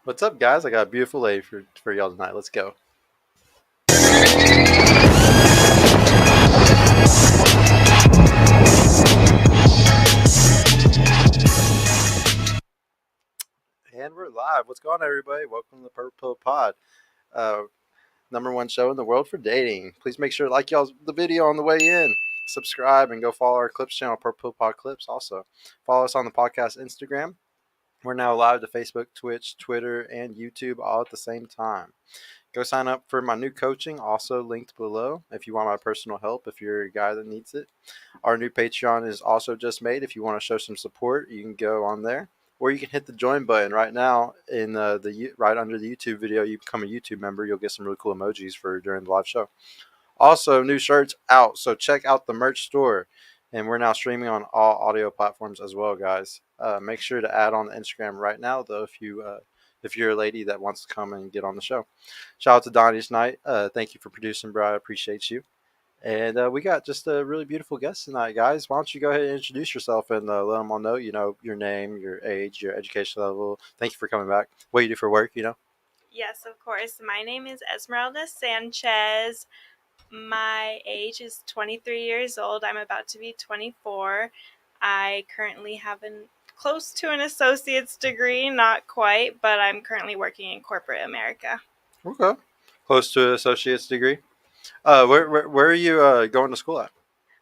What's up, guys? I got a beautiful lady for y'all tonight. Let's go. And we're live. What's going on, everybody? Welcome to the Purple Pod, uh, number one show in the world for dating. Please make sure to like y'all the video on the way in. Subscribe and go follow our Clips channel, Purple Pod Clips. Also, follow us on the podcast Instagram. We're now live to Facebook, Twitch, Twitter, and YouTube all at the same time. Go sign up for my new coaching, also linked below, if you want my personal help, if you're a guy that needs it. Our new Patreon is also just made. If you want to show some support, you can go on there. Or you can hit the join button right now in right under the YouTube video. You become a YouTube member. You'll get some really cool emojis for during the live show. Also, new shirts out, so check out the merch store. And we're now streaming on all audio platforms as well, guys. Make sure to add on the Instagram right now, though, if you're a lady that wants to come and get on the show. Shout out to Donnie tonight. Thank you for producing, bro. I appreciate you. And we got just a really beautiful guest tonight, guys. Why don't you go ahead and introduce yourself and let them all know, your name, your age, your education level. Thank you for coming back. What you do for work, Yes, of course. My name is Esmeralda Sanchez. My age is 23 years old. I'm about to be 24. I currently have close to an associate's degree, not quite, but I'm currently working in corporate America. Okay. Close to an associate's degree. Where are you going to school at?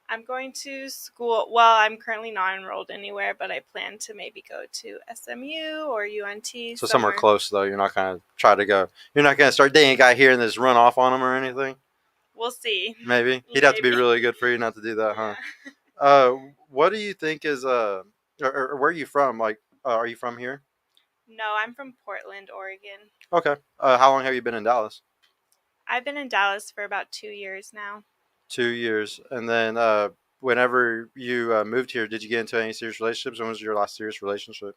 I'm going to school. Well, I'm currently not enrolled anywhere, but I plan to maybe go to SMU or UNT. So somewhere close, though. You're not going to try to go. You're not going to start dating a guy here and just run off on him or anything? We'll see. Maybe. He'd have to be really good for you not to do that, huh? What do you think is, or where are you from? Like, are you from here? No, I'm from Portland, Oregon. Okay. How long have you been in Dallas? I've been in Dallas for about 2 years now. 2 years. And then whenever you moved here, did you get into any serious relationships? When was your last serious relationship?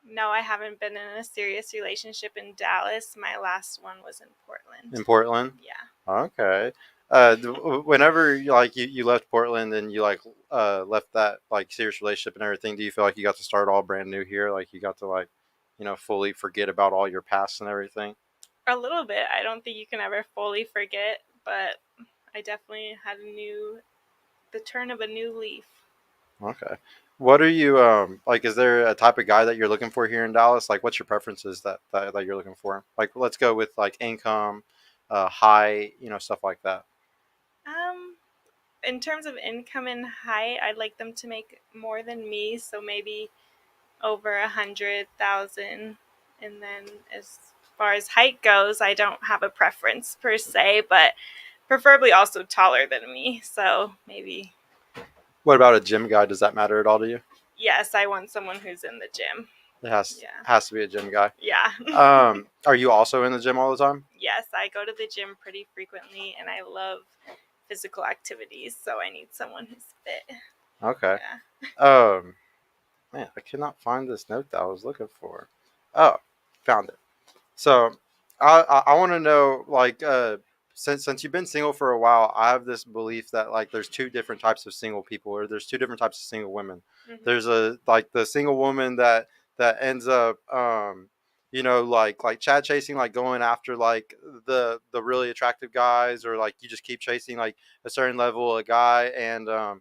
No, I haven't been in a serious relationship in Dallas. My last one was in Portland. In Portland? Yeah. Okay. Whenever you left Portland and you left that serious relationship and everything, do you feel like you got to start all brand new here? Like you got to fully forget about all your past and everything? A little bit. I don't think you can ever fully forget, but I definitely had the turn of a new leaf. Okay. What are you is there a type of guy that you're looking for here in Dallas? Like what's your preferences that you're looking for? Like let's go with income, height, stuff like that. In terms of income and height, I'd like them to make more than me, so maybe over 100,000. And then as far as height goes, I don't have a preference per se, but preferably also taller than me. So maybe. What about a gym guy? Does that matter at all to you? Yes, I want someone who's in the gym. It has to be a gym guy. Yeah. Are you also in the gym all the time? Yes, I go to the gym pretty frequently, and I love physical activities, so I need someone who's fit. Okay. Yeah. Man, I cannot find this note that I was looking for. Oh, found it. So, I want to know, since you've been single for a while, I have this belief that there's two different types of single people, or there's two different types of single women. Mm-hmm. There's the single woman that ends up Chad chasing, going after the really attractive guys, or you just keep chasing a certain level of guy, and kind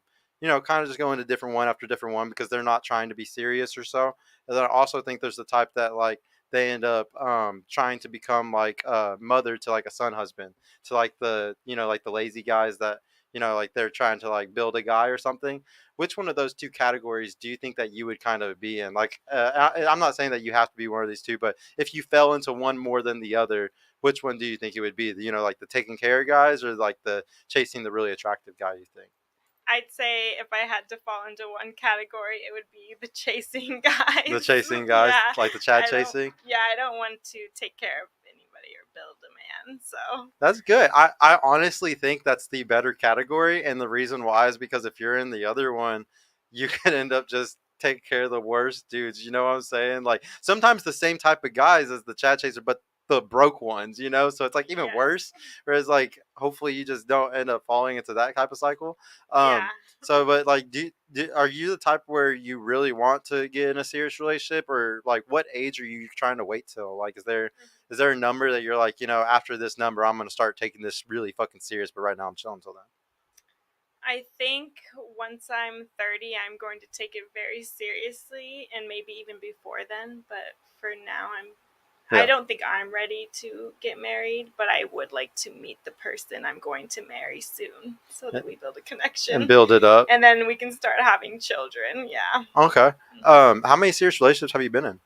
of just going to different one after different one because they're not trying to be serious or so. And then I also think there's the type that they end up trying to become a mother to a son husband, to the the lazy guys that they're trying to build a guy or something. Which one of those two categories do you think that you would kind of be in? I'm not saying that you have to be one of these two, but if you fell into one more than the other, which one do you think it would be? The taking care of guys, or the chasing the really attractive guy, you think? I'd say if I had to fall into one category, it would be the chasing guys. The chasing guys? Yeah. Like the Chad chasing? Yeah, I don't want to take care of anybody or build a man, so. That's good. I honestly think that's the better category, and the reason why is because if you're in the other one, you could end up just take care of the worst dudes. You know what I'm saying? Sometimes the same type of guys as the Chad chaser, but the broke ones, so it's like even Yes. worse. Whereas like hopefully you just don't end up falling into that type of cycle. Yeah. So but like are you the type where you really want to get in a serious relationship, or like what age are you trying to wait till? Like is there a number that you're like, after this number I'm going to start taking this really fucking serious, but right now I'm chilling till then? I think once I'm 30, I'm going to take it very seriously, and maybe even before then. But for now, I Yeah. don't think I'm ready to get married, but I would like to meet the person I'm going to marry soon so that we build a And connection build it up. and then we can start having children. Yeah. Okay. How many serious relationships have you been in?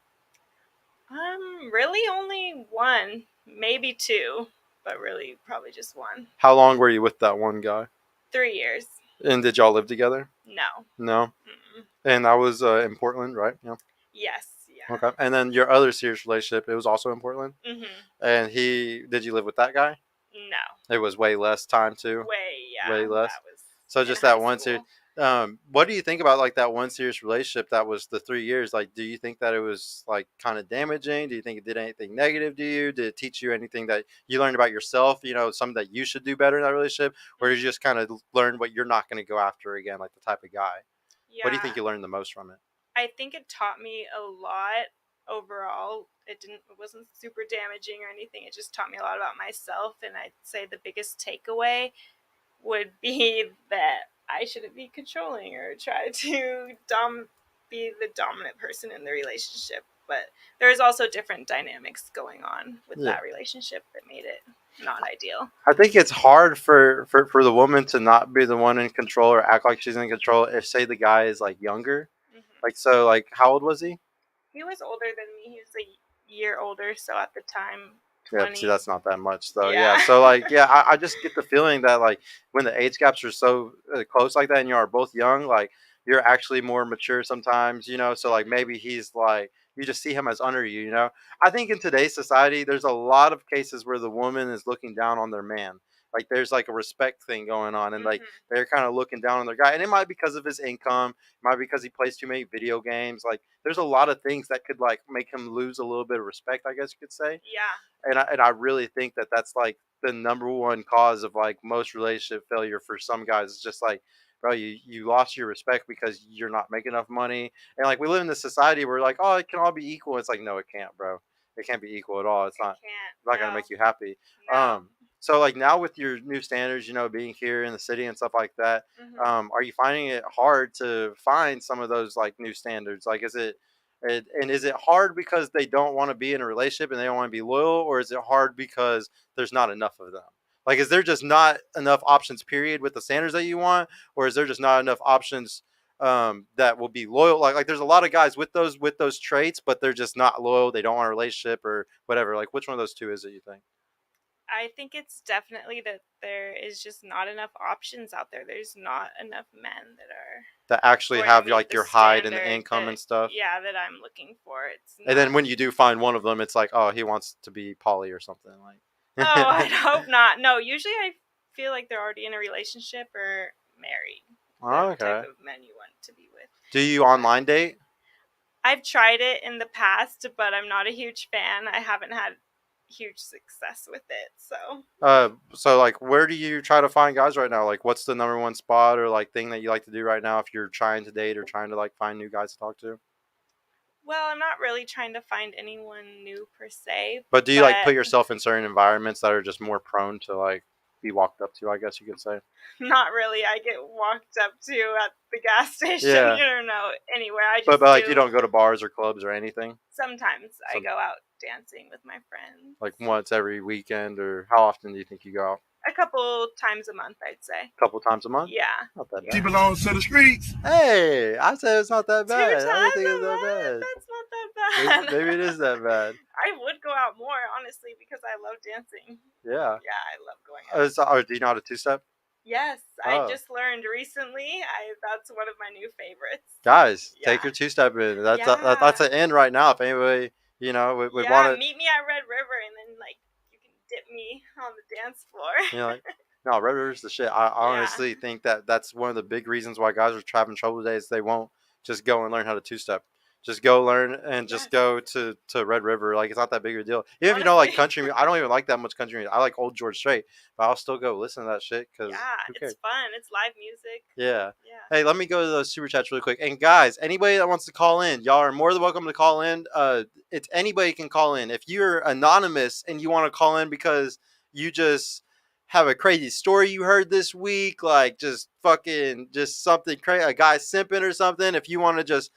Really only one, maybe two, but really probably just one. How long were you with that one guy? 3 years. And did y'all live together? No. No. Mm-mm. And that was in Portland, right? Yeah. Yes. Yeah. Okay. And then your other serious relationship, it was also in Portland. Mhm. And did you live with that guy? No. It was way less time too. Way, Way yeah. less. That was So in just high that one serious. school. What do you think about like that one serious relationship that was the 3 years? Like, do you think that it was like kind of damaging? Do you think it did anything negative to you? Did it teach you anything that you learned about yourself? Something that you should do better in that relationship, or did you just kind of learn what you're not going to go after again, like the type of guy? What do you think Yeah. you learned the most from it? I think it taught me a lot overall. It wasn't super damaging or anything. It just taught me a lot about myself, and I'd say the biggest takeaway would be that I shouldn't be controlling or try to be the dominant person in the relationship. But there's also different dynamics going on with Yeah. that relationship that made it not ideal. I think it's hard for the woman to not be the one in control or act like she's in control if, say, the guy is like younger. Mm-hmm. Like, so, like, how old was he? He was older than me. He was a year older, so at the time, Yeah, see, 20. that's not that much though. Yeah, Yeah. so like, yeah, I just get the feeling that like when the age gaps are so close like that, and you are both young, like you're actually more mature sometimes, So like Mm-hmm. maybe he's like you just see him as under you. I think in today's society, there's a lot of cases where the woman is looking down on their man. Like there's like a respect thing going on, and like Mm-hmm. they're kind of looking down on their guy, and it might be because of his income, it might be because he plays too many video games. Like there's a lot of things that could like make him lose a little bit of respect, I guess you could say. Yeah. And I really think that that's like the number one cause of like most relationship failure for some guys. It's just like, bro, you lost your respect because you're not making enough money. And like we live in this society where like, oh, it can all be equal. It's like, no, it can't, bro. It can't be equal at all. It's It not can't. not gonna No. make you happy. No. So like now with your new standards, being here in the city and stuff like that, Mm-hmm. are you finding it hard to find some of those like new standards? Like, is it hard because they don't want to be in a relationship and they don't want to be loyal, or is it hard because there's not enough of them? Like, is there just not enough options, period, with the standards that you want, or is there just not enough options that will be loyal? Like, there's a lot of guys with those traits, but they're just not loyal. They don't want a relationship or whatever. Like, which one of those two is it? You think I think it's definitely that there is just not enough options out there. There's not enough men that are that actually going to have meet like the your height and the standard income that, and stuff? yeah, that I'm looking for. It's And not. then when you do find one of them, it's like, oh, he wants to be poly or something like. Oh, I'd hope not. No, usually I feel like they're already in a relationship or married. The type Okay. of men you want to be with. Do you online date? I've tried it in the past, but I'm not a huge fan. I haven't had huge success with it. So, So like, where do you try to find guys right now? Like, what's the number one spot or like thing that you like to do right now if you're trying to date or trying to like find new guys to talk to? well, I'm not really trying to find anyone new per se, But do you like but put yourself in certain environments that are just more prone to like be walked up to? I guess you could say. not really. I get walked up to at the gas station, Yeah, anywhere. I but just but like you do. don't go to bars or clubs or anything. Sometimes I Some go out dancing with my friends. like once every weekend, or how often do you think you go out? A couple times a month, I'd say. A couple times a month. Yeah. Not that She bad. belongs to the streets. Hey, I said it's not that 2 bad. I didn't times think it a was that month? bad. That's not that Maybe it bad. is that bad. I would go out more, honestly, because I love dancing. Yeah. Yeah, I love going out. Do you know how to two-step? Yes, I Oh, just learned recently. That's one of my new favorites. guys, take Yeah. your two-step in. That's Yeah. an end right now. If anybody would Yeah, want to, meet me at Red River and then like you can dip me on the dance floor. like, no, Red River's the shit. I Yeah. honestly think that that's one of the big reasons why guys are having trouble today is they won't just go and learn how to two-step. Just go learn and just Yes. go to Red River. Like it's not that big of a deal. Even if you don't like Honestly. country, I don't even like that much country music. I like old George Strait, but I'll still go listen to that shit because Yeah, who it's cares? fun. It's live music. Yeah. Yeah. Hey, let me go to those super chats really quick. And guys, anybody that wants to call in, y'all are more than welcome to call in. It's anybody can call in. If you're anonymous and you want to call in because you just have a crazy story you heard this week, like just fucking just something crazy, a guy simping or something. If you want to just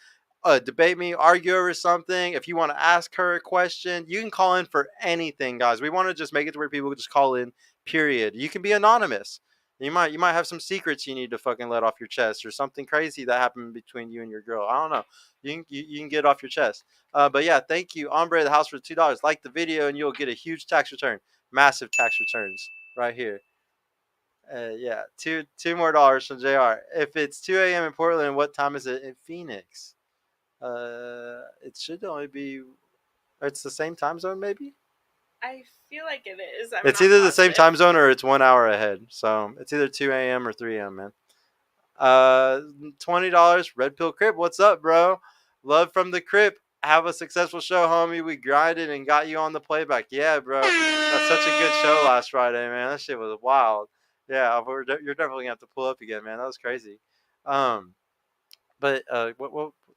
debate me, argue over something, if you want to ask her a question, you can call in for anything, guys. We want to just make it to where people just call in. Period. You can be anonymous. You might have some secrets you need to fucking let off your chest or something crazy that happened between you and your girl. I don't know. You can get it off your chest. But yeah, thank you, Ombre the House for $2. Like the video and you'll get a huge tax return, massive tax returns right here. Yeah, two more dollars from Jr. If it's 2 a.m. in Portland, what time is it in Phoenix? It should only be. It's the same time zone, maybe. I feel like it is. I'm It's not either the same positive. time zone or it's 1 hour ahead. So it's either 2 a.m. or 3 a.m. Man. $20. Red Pill Crip. What's up, bro? Love from the Crip. Have a successful show, homie. We grinded and got you on the playback. Yeah, bro. That's such a good show last Friday, man. That shit was wild. Yeah, you're definitely gonna have to pull up again, man. That was crazy. Um, but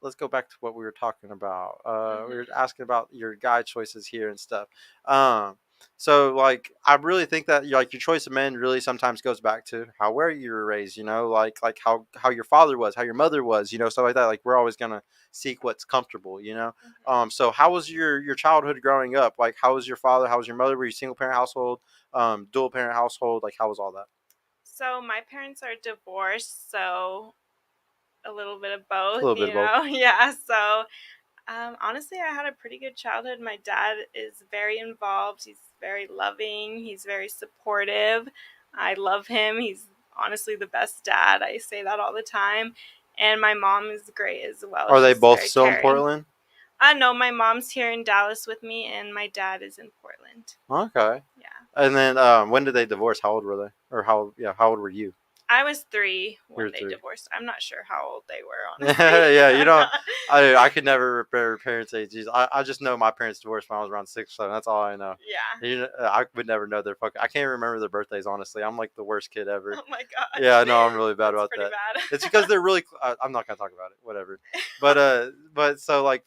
let's go back to what we were talking about. We were Hmm. asking about your guy choices here and stuff. Um, so like I really think that like your choice of men really sometimes goes back to how where you were raised. Like how your father was, how your mother was. Stuff like that. Like we're always gonna seek what's comfortable. Hmm. So how was your childhood growing up? Like how was your father? How was your mother? Were you single parent household? Dual parent household? Like how was all that? So my parents are divorced, so a little bit of A both, little bit of both. Yeah. So honestly, I had a pretty good childhood. My dad is very involved. He's very loving. He's very supportive. I love him. He's honestly the best dad. I say that all the time. And my mom is great as well. Are they She's both very still in caring. Portland? No, my mom's here in Dallas with me, and my dad is in Portland. Okay. Yeah. And then when did they divorce? How old were they? Or how old were you? I was 3 You when were they 3. divorced. I'm not sure how old they were, honestly. Yeah, you I'm know, not. I could never repair parents' ages. I just know my parents divorced when I was around 6 or 7. That's all I know. Yeah. I would never know their fucking. I can't remember their birthdays. Honestly, I'm like the worst kid ever. Oh my gosh. Yeah, I know I'm really bad That's about pretty that. bad. It's because they're really. I'm not gonna talk about it. Whatever. But so like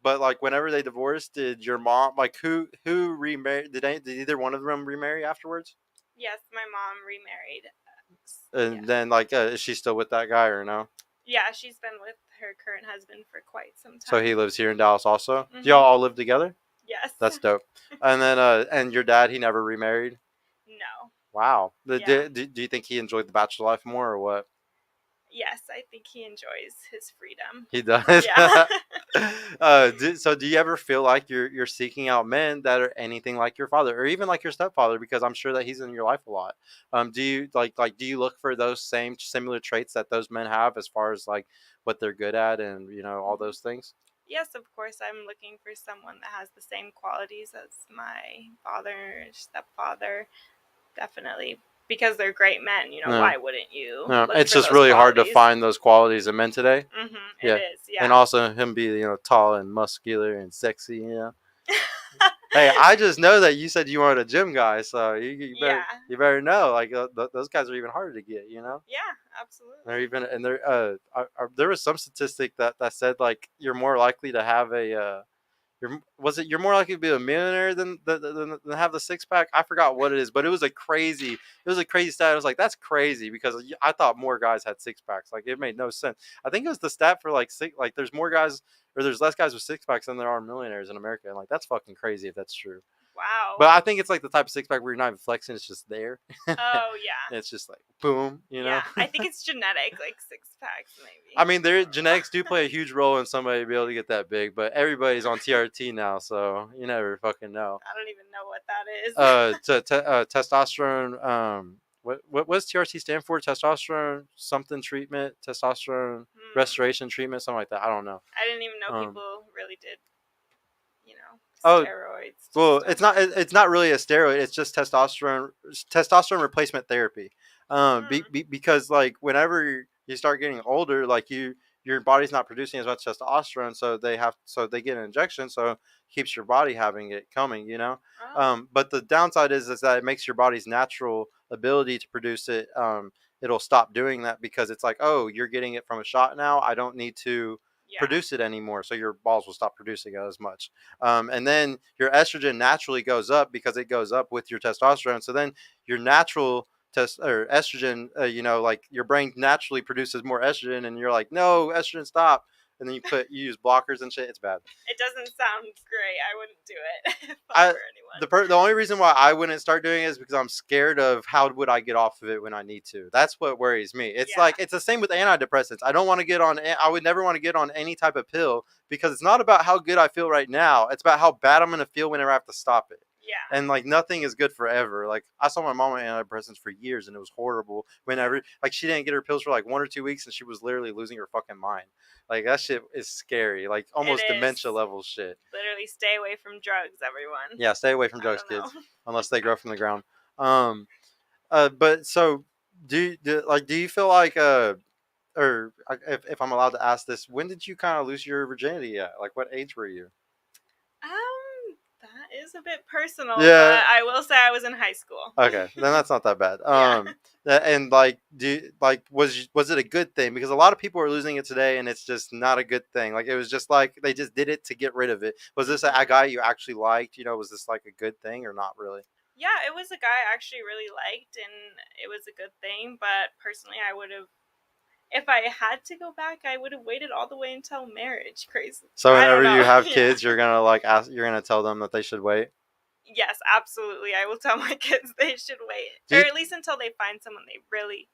but like whenever they divorced, did your mom like who remarried? Did either one of them remarry afterwards? Yes, my mom remarried. And Yeah. then like is she still with that guy or no? Yeah, she's been with her current husband for quite some So time. he lives here in Dallas also. Do y'all Mhm. all live together? Yes. That's dope. And then and your dad he never remarried. No. Wow. Yeah. Do you think he enjoyed the bachelor life more or what? Yes, I think he enjoys his freedom. He does. Yeah. So do you ever feel like you're seeking out men that are anything like your father or even like your stepfather because I'm sure that he's in your life a lot. Do you like do you look for those same similar traits that those men have as far as like what they're good at and all Mhm. those things? Yes, of course, I'm looking for someone that has the same qualities as my father, stepfather, definitely. Because they're great men, No, why wouldn't you no. look It's for just those really hard to qualities? find those qualities in men today. It Yeah, is, and yeah. also him be tall and muscular and sexy. Hey, I just know that you said you weren't a gym guy, so you better Yeah. you better know. Like those guys are even harder to get. Yeah, They're absolutely. even and they're there was some statistic that said like you're more likely to have you're more likely to be a millionaire than have the six pack. I forgot what it is, but it was a crazy stat. I was like, that's crazy because I thought more guys had six packs. Like it made no sense. I think it was the stat for like six. Like there's more guys or there's less guys with six packs than there are millionaires in America. And like that's fucking crazy if that's true. Wow. But I think it's like the type of six pack where you're not even flexing; it's just there. Oh, yeah. It's just like boom. Yeah, I think it's genetic, like six packs, I maybe. mean, I their don't know. genetics do play a huge role in somebody to be able to get that big, but everybody's on TRT now, so you never fucking know. I don't even know what that is. Testosterone. What does TRT stand for? Testosterone something treatment, testosterone Hmm. restoration treatment, something like that. I don't know. I didn't even know Um, people really did, oh, steroids to well, stuff. it's not really a steroid. It's just testosterone replacement therapy. Hmm. Because like whenever you start getting older, like your body's not producing as much testosterone, so they get an injection, so it keeps your body having it coming, you know. Oh, But the downside is that it makes your body's natural ability to produce it. It'll stop doing that because it's like, oh, you're getting it from a shot now. I don't need to yeah. produce it anymore, so your balls will stop producing it as much. And then your estrogen naturally goes up because it goes up with your testosterone. So then your natural test or estrogen, like your brain naturally produces more estrogen, and you're like, no, estrogen, stop. And then you use blockers and shit. It's bad. It doesn't sound great. I wouldn't do it if I I were anyone. the only reason why I wouldn't start doing it is because I'm scared of how would I get off of it when I need to. That's what worries me. It's Yeah. like it's the same with antidepressants. I don't want to get on. I would never want to get on any type of pill because it's not about how good I feel right now. It's about how bad I'm gonna feel whenever I have to stop it. Yeah. And like nothing is good forever. Like I saw my mom on antidepressants for years, and it was horrible. Whenever like she didn't get her pills for like 1 or 2 weeks, and she was literally losing her fucking mind. Like that shit is scary. Like It almost is. dementia level shit. Literally stay away from drugs, everyone. Yeah, stay away from I drugs, don't know. kids, unless they grow from the ground. Um, but so do you feel like or if I'm allowed to ask this, when did you kind of lose your virginity at? Like, what age were you? That is a bit personal, Yeah. but I will say I was in high school. Okay, then that's not that bad. Yeah. And like, was it a good thing? Because a lot of people are losing it today, and it's just not a good thing. Like, it was just like they just did it to get rid of it. Was this a guy you actually liked? You know, was this like a good thing or not really? Yeah, it was a guy I actually really liked, and it was a good thing. But personally, I would have, if I had to go back, I would have waited all the way until marriage. Crazy. So I don't whenever you know. have Yeah. kids, you're gonna like ask, you're gonna tell them that they should wait. Yes, absolutely. I will tell my kids they should wait, Do or you at least until they find someone they really,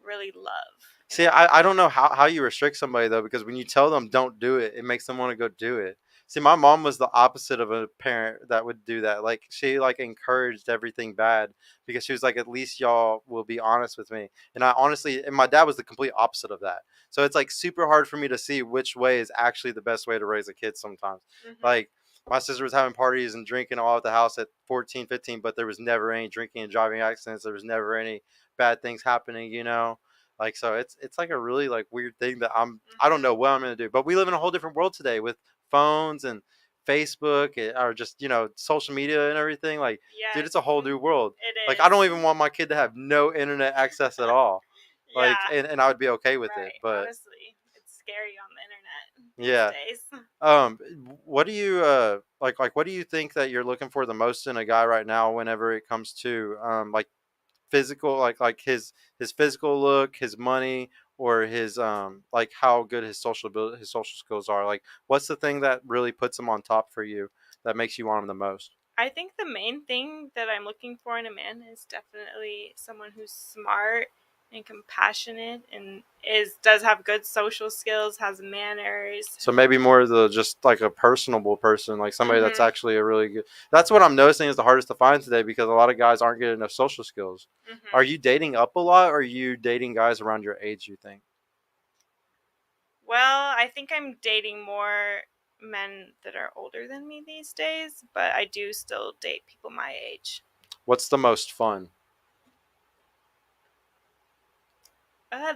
really love in see? life. I don't know how you restrict somebody though, because when you tell them don't do it, it makes them want to go do it. See, my mom was the opposite of a parent that would do that. Like she like encouraged everything bad because she was like, at least y'all will be honest with me. And I honestly, and my dad was the complete opposite of that. So it's like super hard for me to see which way is actually the best way to raise a kid sometimes. Mm-hmm. Like my sister was having parties and drinking all at the house at 14, 15, but there was never any drinking and driving accidents. There was never any bad things happening, you know? Like so it's like a really like weird thing that I don't Mm-hmm. know what I'm gonna do. But we live in a whole different world today with phones and Facebook or just, social media and everything. Like, dude, Yes, it's a whole new world. it Like I is. don't even want my kid to have no internet access at all. Like Yeah, and I would be okay with it. right. But Honestly, it's scary on the internet these yeah. days. Um, what do you like what do you think that you're looking for the most in a guy right now whenever it comes to like physical, like his physical look, his money, or his like how good his social ability, his social skills are? Like what's the thing that really puts him on top for you that makes you want him the most? I think the main thing that I'm looking for in a man is definitely someone who's smart and compassionate and is does have good social skills, has manners. So maybe more the just like a personable person, like somebody that's Mhm. actually a really good. That's what I'm noticing is the hardest to find today because a lot of guys aren't getting enough social skills. Are Mhm. you dating up a lot, or are you dating guys around your age, you think? Well, I think I'm dating more men that are older than me these days, but I do still date people my age. What's the most fun?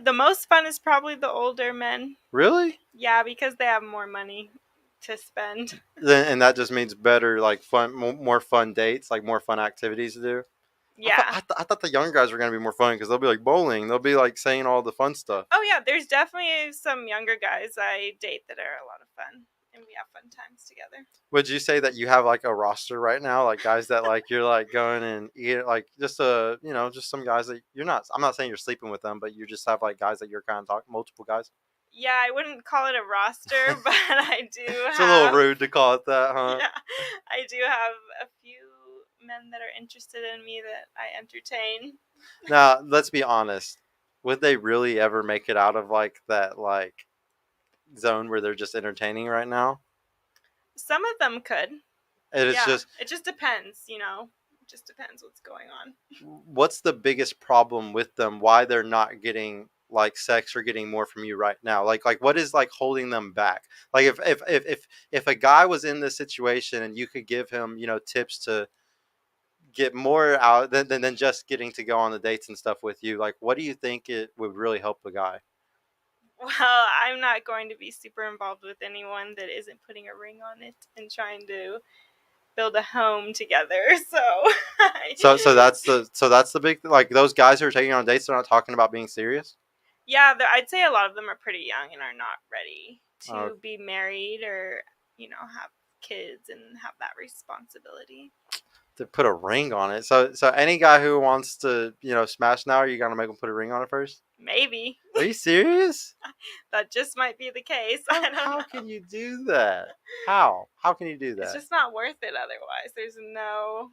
The most fun is probably the older men. Really? Yeah, because they have more money to spend. Then and that just means better, like fun, more fun dates, like more fun activities to do. Yeah. I thought the young guys were gonna be more fun because they'll be like bowling, they'll be like saying all the fun stuff. Oh yeah, there's definitely some younger guys I date that are a lot of fun, and we have fun times together. Would you say that you have like a roster right now, like guys that like you're like going and eat, like just just some guys that you're not. I'm not saying you're sleeping with them, but you just have like guys that you're kind of talking, multiple guys. Yeah, I wouldn't call it a roster, but I do It's a little have. rude to call it that, huh? Yeah, I do have a few men that are interested in me that I entertain. Now, let's be honest. Would they really ever make it out of like that like zone where they're just entertaining right now? Some of them could. And it's Yeah, just it just depends, you know. It just depends what's going on. what's the biggest problem with them? Why they're not getting like sex or getting more from you right now? Like what is like holding them back? Like if a guy was in this situation and you could give him, tips to get more out than just getting to go on the dates and stuff with you, like what do you think it would really help a guy? Well, I'm not going to be super involved with anyone that isn't putting a ring on it and trying to build a home together. So, So that's the big like those guys who are taking on dates. They're not talking about being serious. yeah, I'd say a lot of them are pretty young and are not ready Uh, to be married or, have kids and have that responsibility. to put a ring on it. So any guy who wants to smash now, are you gonna make him put a ring on it first? Maybe. Are you serious? That just might be the case. How I don't how know. can you do that? How can you do It's that? just not worth it otherwise. There's no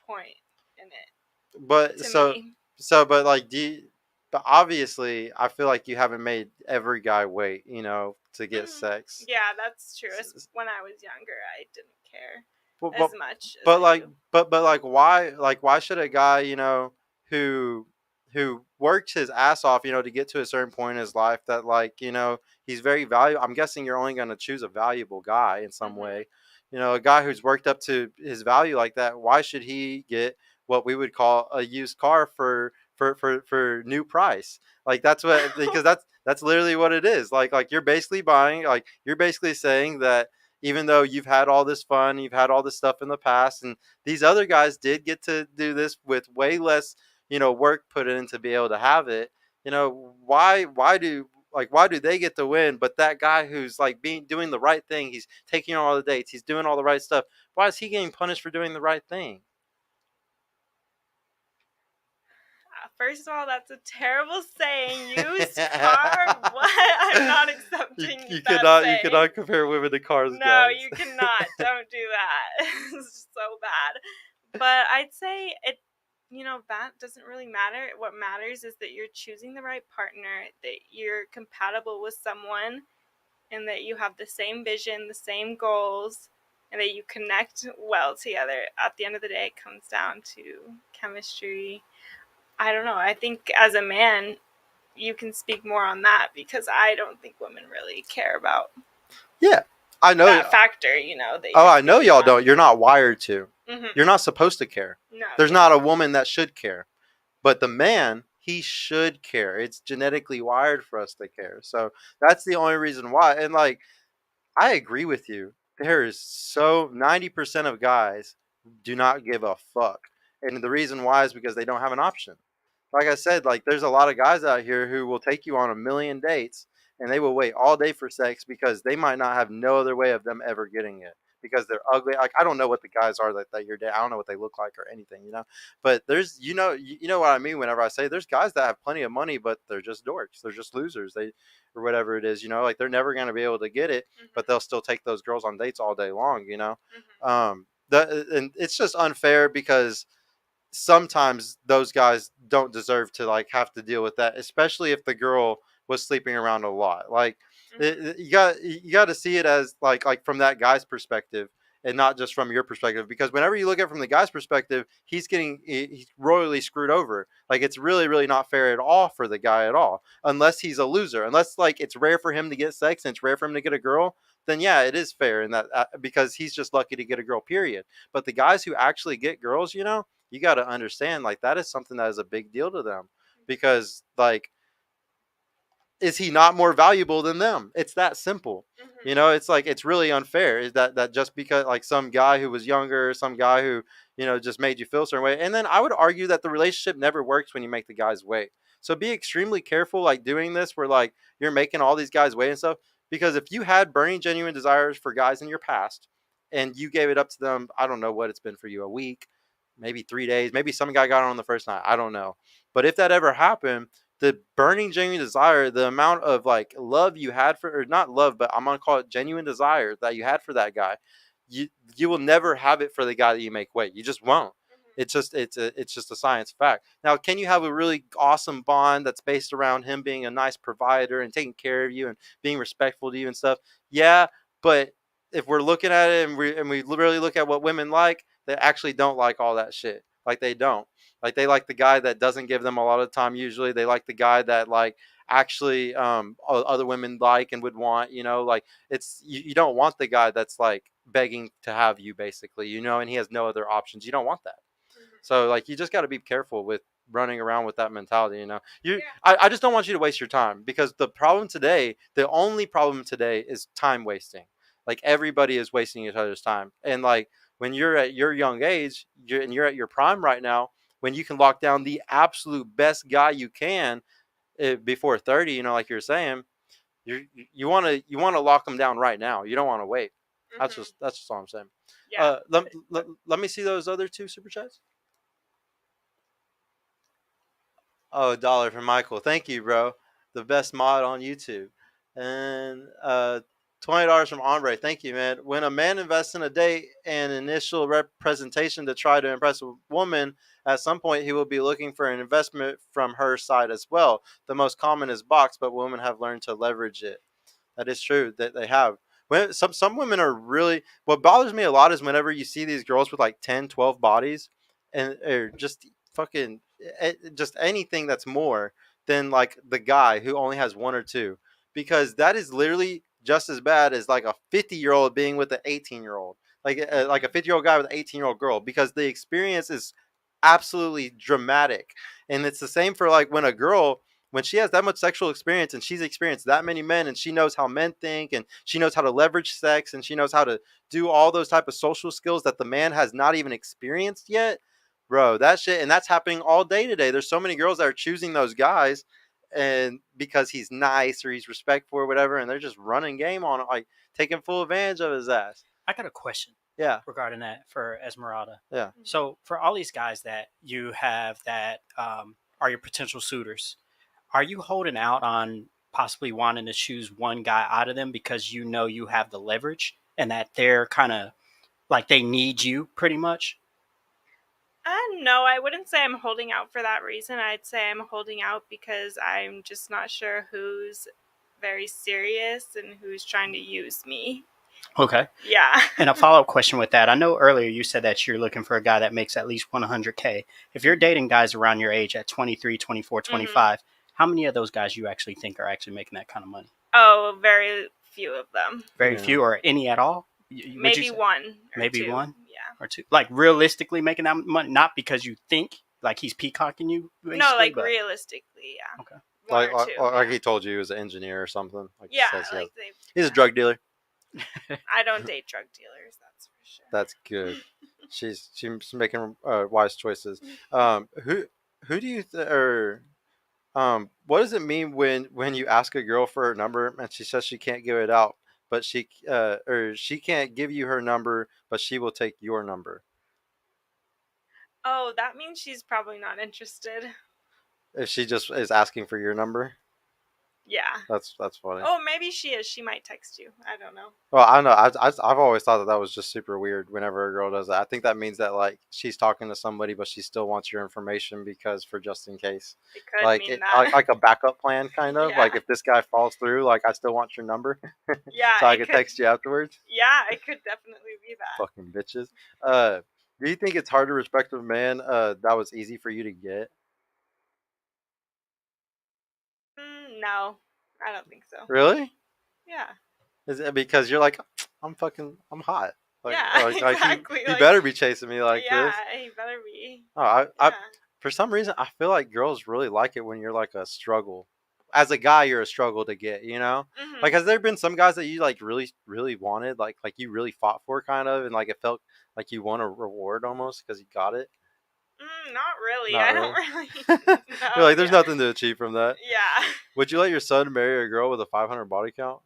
point in it But to so me. so but like do you, but obviously I feel like you haven't made every guy wait, to get Hmm. sex. Yeah, that's true. When I was younger, I didn't care But as but much as but I like do. but like why should a guy who who works his ass off to get to a certain point in his life that he's very valuable. I'm guessing you're only going to choose a valuable guy in some Hmm. way. A guy who's worked up to his value like that. Why should he get what we would call a used car for new price? Like that's what because that's literally what it is. Like you're basically buying you're basically saying that even though you've had all this fun, you've had all this stuff in the past, and these other guys did get to do this with way less, work put in to be able to have it. Why do they get to win, but that guy who's like doing the right thing, he's taking all the dates, he's doing all the right stuff. Why is he getting punished for doing the right thing? First of all, that's a terrible saying. Used car? What? I'm not you, accepting you that cannot you saying. cannot compare women to cars, No, guys. you cannot. Don't do that. It's so bad. But I'd say that doesn't really matter. What matters is that you're choosing the right partner, that you're compatible with someone, and that you have the same vision, the same goals, and that you connect well together. At the end of the day, it comes down to chemistry. I don't know. I think as a man, you can speak more on that because I don't think women really care about Yeah, I know. that factor, that Oh, you're I know speaking y'all on. don't. You're not wired to. Hmm. You're not supposed to care. No, There's yeah. not a woman that should care. But the man, he should care. It's genetically wired for us to care. So that's the only reason why. And I agree with you. There is 90% of guys do not give a fuck. And the reason why is because they don't have an option. Like I said, there's a lot of guys out here who will take you on a million dates and they will wait all day for sex because they might not have no other way of them ever getting it because they're ugly. Like I don't know what the guys are that you're dating. I don't know what they look like or anything. But there's you know what I mean whenever I say there's guys that have plenty of money but they're just dorks. They're just losers. They or whatever it is. Like they're never going to be able to get it, but they'll Hmm. still take those girls on dates all day long. Hmm. And it's just unfair because sometimes those guys don't deserve to have to deal with that, especially if the girl was sleeping around a lot. Hmm. You got to see it as from that guy's perspective and not just from your perspective because whenever you look at it from the guy's perspective, he's royally screwed over. It's really really not fair at all for the guy at all unless he's a loser, unless it's rare for him to get sex and it's rare for him to get a girl. Then yeah, it is fair in that because he's just lucky to get a girl, period. But the guys who actually get girls, you got to understand that is something that is a big deal to them because is he not more valuable than them? It's that simple. Hmm. It's it's really unfair is that just because some guy who was younger, some guy who just made you feel a certain way. And then I would argue that the relationship never works when you make the guys wait. So be extremely careful doing this where you're making all these guys wait and stuff, because if you had burning genuine desires for guys in your past and you gave it up to them, I don't know what it's been for you, a week, maybe 3 days, maybe some guy got on the first night, I don't know. But if that ever happened, the burning genuine desire, the amount of love you had for, or not love, but I'm gonna call it genuine desire that you had for that guy, you you will never have it for the guy that you make wait. You just won't. It's just a science fact. Now, can you have a really awesome bond that's based around him being a nice provider and taking care of you and being respectful to you and stuff? Yeah, but if we're looking at it and we really look at what women like, they actually don't like all that shit. They don't. They like the guy that doesn't give them a lot of time. Usually, they like the guy that actually other women like and would want. It's you don't want the guy that's begging to have you basically. And he has no other options. You don't want that. Hmm. So you just got to be careful with running around with that mentality. Yeah. I just don't want you to waste your time, because the only problem today is time wasting. Like, everybody is wasting each other's time, and like, when you're at your young age, you're at your prime right now, when you can lock down the absolute best guy you can, before 30, like you're saying, you want to lock them down right now. You don't want to wait. That's just all I'm saying. Yeah. Let me see those other two super chats. Oh, $1 from Michael. Thank you, bro. The best mod on YouTube. And $20 from Ombre. Thank you, man. When a man invests in a date and initial representation to try to impress a woman, at some point he will be looking for an investment from her side as well. The most common is box, but women have learned to leverage it. That is true that they have. When some women are really, what bothers me a lot is whenever you see these girls with like 10, 12 bodies, and or just fucking just anything that's more than like the guy who only has one or two, because that is literally just as bad as like a 50-year-old being with an 18-year-old, like a 50-year-old guy with an 18-year-old girl, because the experience is absolutely dramatic. And it's the same for like when she has that much sexual experience and she's experienced that many men, and she knows how men think, and she knows how to leverage sex, and she knows how to do all those type of social skills that the man has not even experienced yet, bro, that shit. And that's happening all day today. There's so many girls that are choosing those guys, and because he's nice or he's respectful or whatever, and they're just running game on it, like taking full advantage of his ass. I got a question Yeah, regarding that for Esmeralda. yeah. So for all these guys that you have that are your potential suitors, are you holding out on possibly wanting to choose one guy out of them because you know you have the leverage and that they're kind of like they need you pretty much? No, I wouldn't say I'm holding out for that reason. I'd say I'm holding out because I'm just not sure who's very serious and who's trying to use me. Okay. Yeah. And a follow-up question with that. I know earlier you said that you're looking for a guy that makes at least 100K. If you're dating guys around your age at 23, 24, 25, how many of those guys you actually think are actually making that kind of money? Oh, very few of them. Very Yeah. few, or any at all? Maybe one or maybe two. one Yeah. or two? Like realistically making that money, not because you think like he's peacocking you. No, like but realistically, yeah. Okay. One or two. Like yeah. he told you he was an engineer or something. Like Yeah, he says, like they. he's a drug dealer. I don't date drug dealers. That's for sure. That's good. She's making wise choices. Who do you or what does it mean when you ask a girl for her number and she says she can't give it out, but she can't give you her number, but she will take your number? Oh, that means she's probably not interested. If she just is asking for your number, Yeah. that's funny. Oh, maybe she is. She might text you. I don't know. Well, I don't know. I've always thought that was just super weird whenever a girl does that. I think that means that like she's talking to somebody, but she still wants your information because for just in case, It could like mean that. like a backup plan, kind of. Yeah. Like if this guy falls through, like I still want your number, Yeah. so I can text you afterwards. Yeah, it could definitely be that. Fucking bitches. Do you think it's hard to respect a man that was easy for you to get? No, I don't think so. Really? Yeah. Is it because you're like, I'm hot? Like, Yeah, exactly. he better be chasing me like yeah, this. he better be. Oh, Yeah. for some reason, I feel like girls really like it when you're like a struggle. As a guy, you're a struggle to get, Mhm. Like, has there been some guys that you like really, really wanted, like you really fought for, kind of, and like it felt like you won a reward almost because you got it? Not really. Not I really. don't really. You're like, there's yeah. nothing to achieve from that. Yeah. Would you let your son marry a girl with a 500 body count?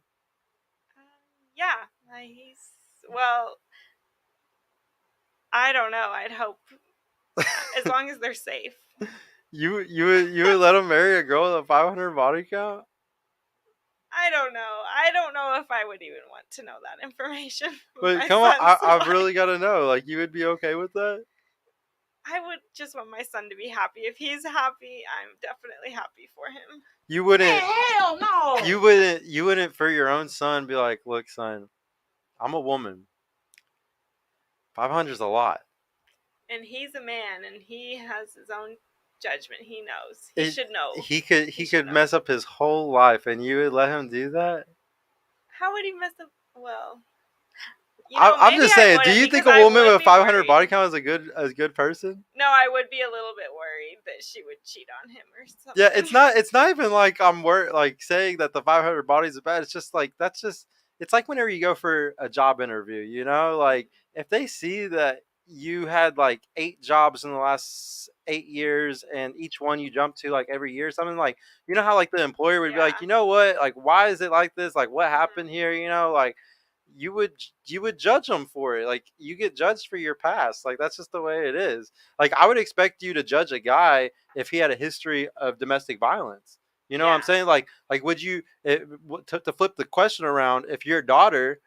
Yeah. He's well. I don't know. I'd hope as long as they're safe. You would let him marry a girl with a 500 body count? I don't know. I don't know if I would even want to know that information. But My come on, son's I've life. really got to know. Like, you would be okay with that? I would just want my son to be happy. If he's happy, I'm definitely happy for him. You wouldn't. Hell no. You wouldn't for your own son be like, look, son, I'm a woman. 500 is a lot. And he's a man, and he has his own judgment. He knows. He should know. He could should know. mess up his whole life, and you would let him do that? How would he mess up? Well, I'm maybe just I saying. Do wouldn't you think because a I woman would with be 500 body worried. count is a good person? No, I would be a little bit worried that she would cheat on him or Yeah, something. it's not even like I'm like saying that the 500 bodies are bad. It's just like that's just it's like whenever you go for a job interview, you know, like if they see that you had like 8 jobs in the last 8 years and each one you jump to like every year, something like you know how like the employer would be like, Yeah. you know what, like why is it like this? Like what Mhm. happened here? You know, like you would judge them for it. Like you get judged for your past. Like that's just the way it is. Like I would expect you to judge a guy if he had a history of domestic violence. You know what I'm Yeah. saying? Like would you to flip the question around? If your daughter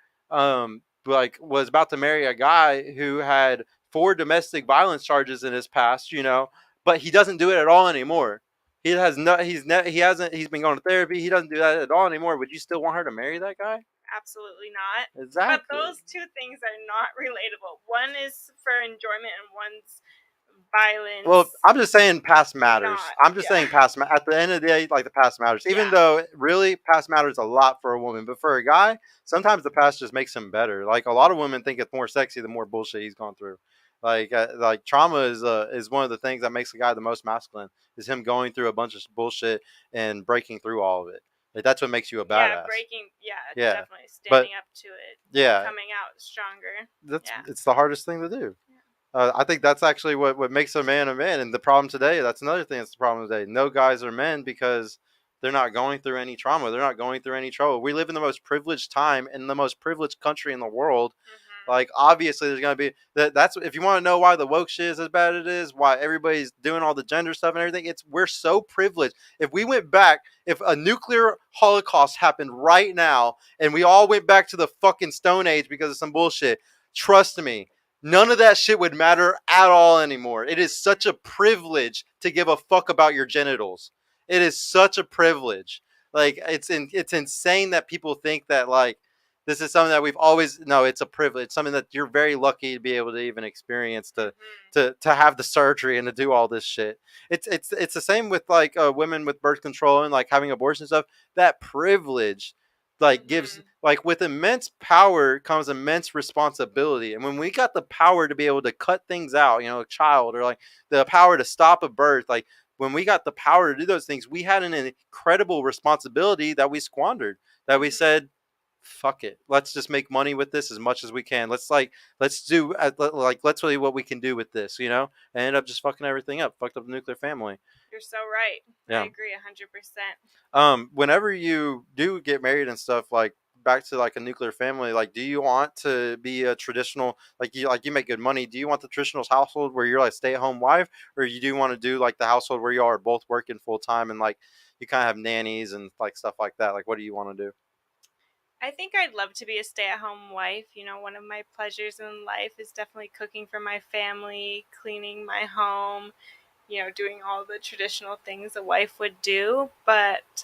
like was about to marry a guy who had 4 domestic violence charges in his past, you know, but he doesn't do it at all anymore. He has no. He hasn't. He's been going to therapy. He doesn't do that at all anymore. Would you still want her to marry that guy? Absolutely not. But Exactly. those two things are not relatable. One is for enjoyment and one's violence. Well, I'm just saying past matters. Not, I'm just yeah. saying at the end of the day, like the past matters. Even Yeah. though really past matters a lot for a woman, but for a guy, sometimes the past just makes him better. Like a lot of women think it's more sexy the more bullshit he's gone through. Like trauma is one of the things that makes a guy the most masculine. Is him going through a bunch of bullshit and breaking through all of it. Like that's what makes you a Yeah, badass. breaking, yeah, Yeah, definitely but standing up to it, yeah, coming out stronger. that's Yeah. it's the hardest thing to do. Yeah. I think that's actually what makes a man a man. And the problem today, that's another thing that's the problem today. No guys are men because they're not going through any trauma. They're not going through any trouble. We live in the most privileged time in the most privileged country in the world. Mhm. Like obviously there's gonna be that's if you want to know why the woke shit is as bad as it is, why everybody's doing all the gender stuff and everything, it's we're so privileged. If we went back, if a nuclear holocaust happened right now and we all went back to the fucking Stone Age because of some bullshit, trust me, none of that shit would matter at all anymore. It is such a privilege to give a fuck about your genitals. It is such a privilege. Like it's insane that people think that like this is something that we've always no, it's a privilege. It's something that you're very lucky to be able to even experience Mhm. to have the surgery and to do all this shit. It's the same with like women with birth control and like having abortion stuff. That privilege like gives Mhm. like with immense power comes immense responsibility, and when we got the power to be able to cut things out, you know, a child, or like the power to stop a birth, like when we got the power to do those things, we had an incredible responsibility that we squandered, that we Mhm. said fuck it, let's just make money with this as much as we can. Let's do like let's see what we can do with this, you know, and end up just fucking everything up, fucked up the nuclear family. You're so right. I Yeah. agree 100%. Whenever you do get married and stuff, like back to like a nuclear family, like do you want to be a traditional, like you make good money, do you want the traditional household where you're like stay-at-home wife, or you do want to do like the household where you all are both working full time and like you kind of have nannies and like stuff like that? Like what do you want to do? I think I'd love to be a stay-at-home wife. One of my pleasures in life is definitely cooking for my family, cleaning my home, doing all the traditional things a wife would do. But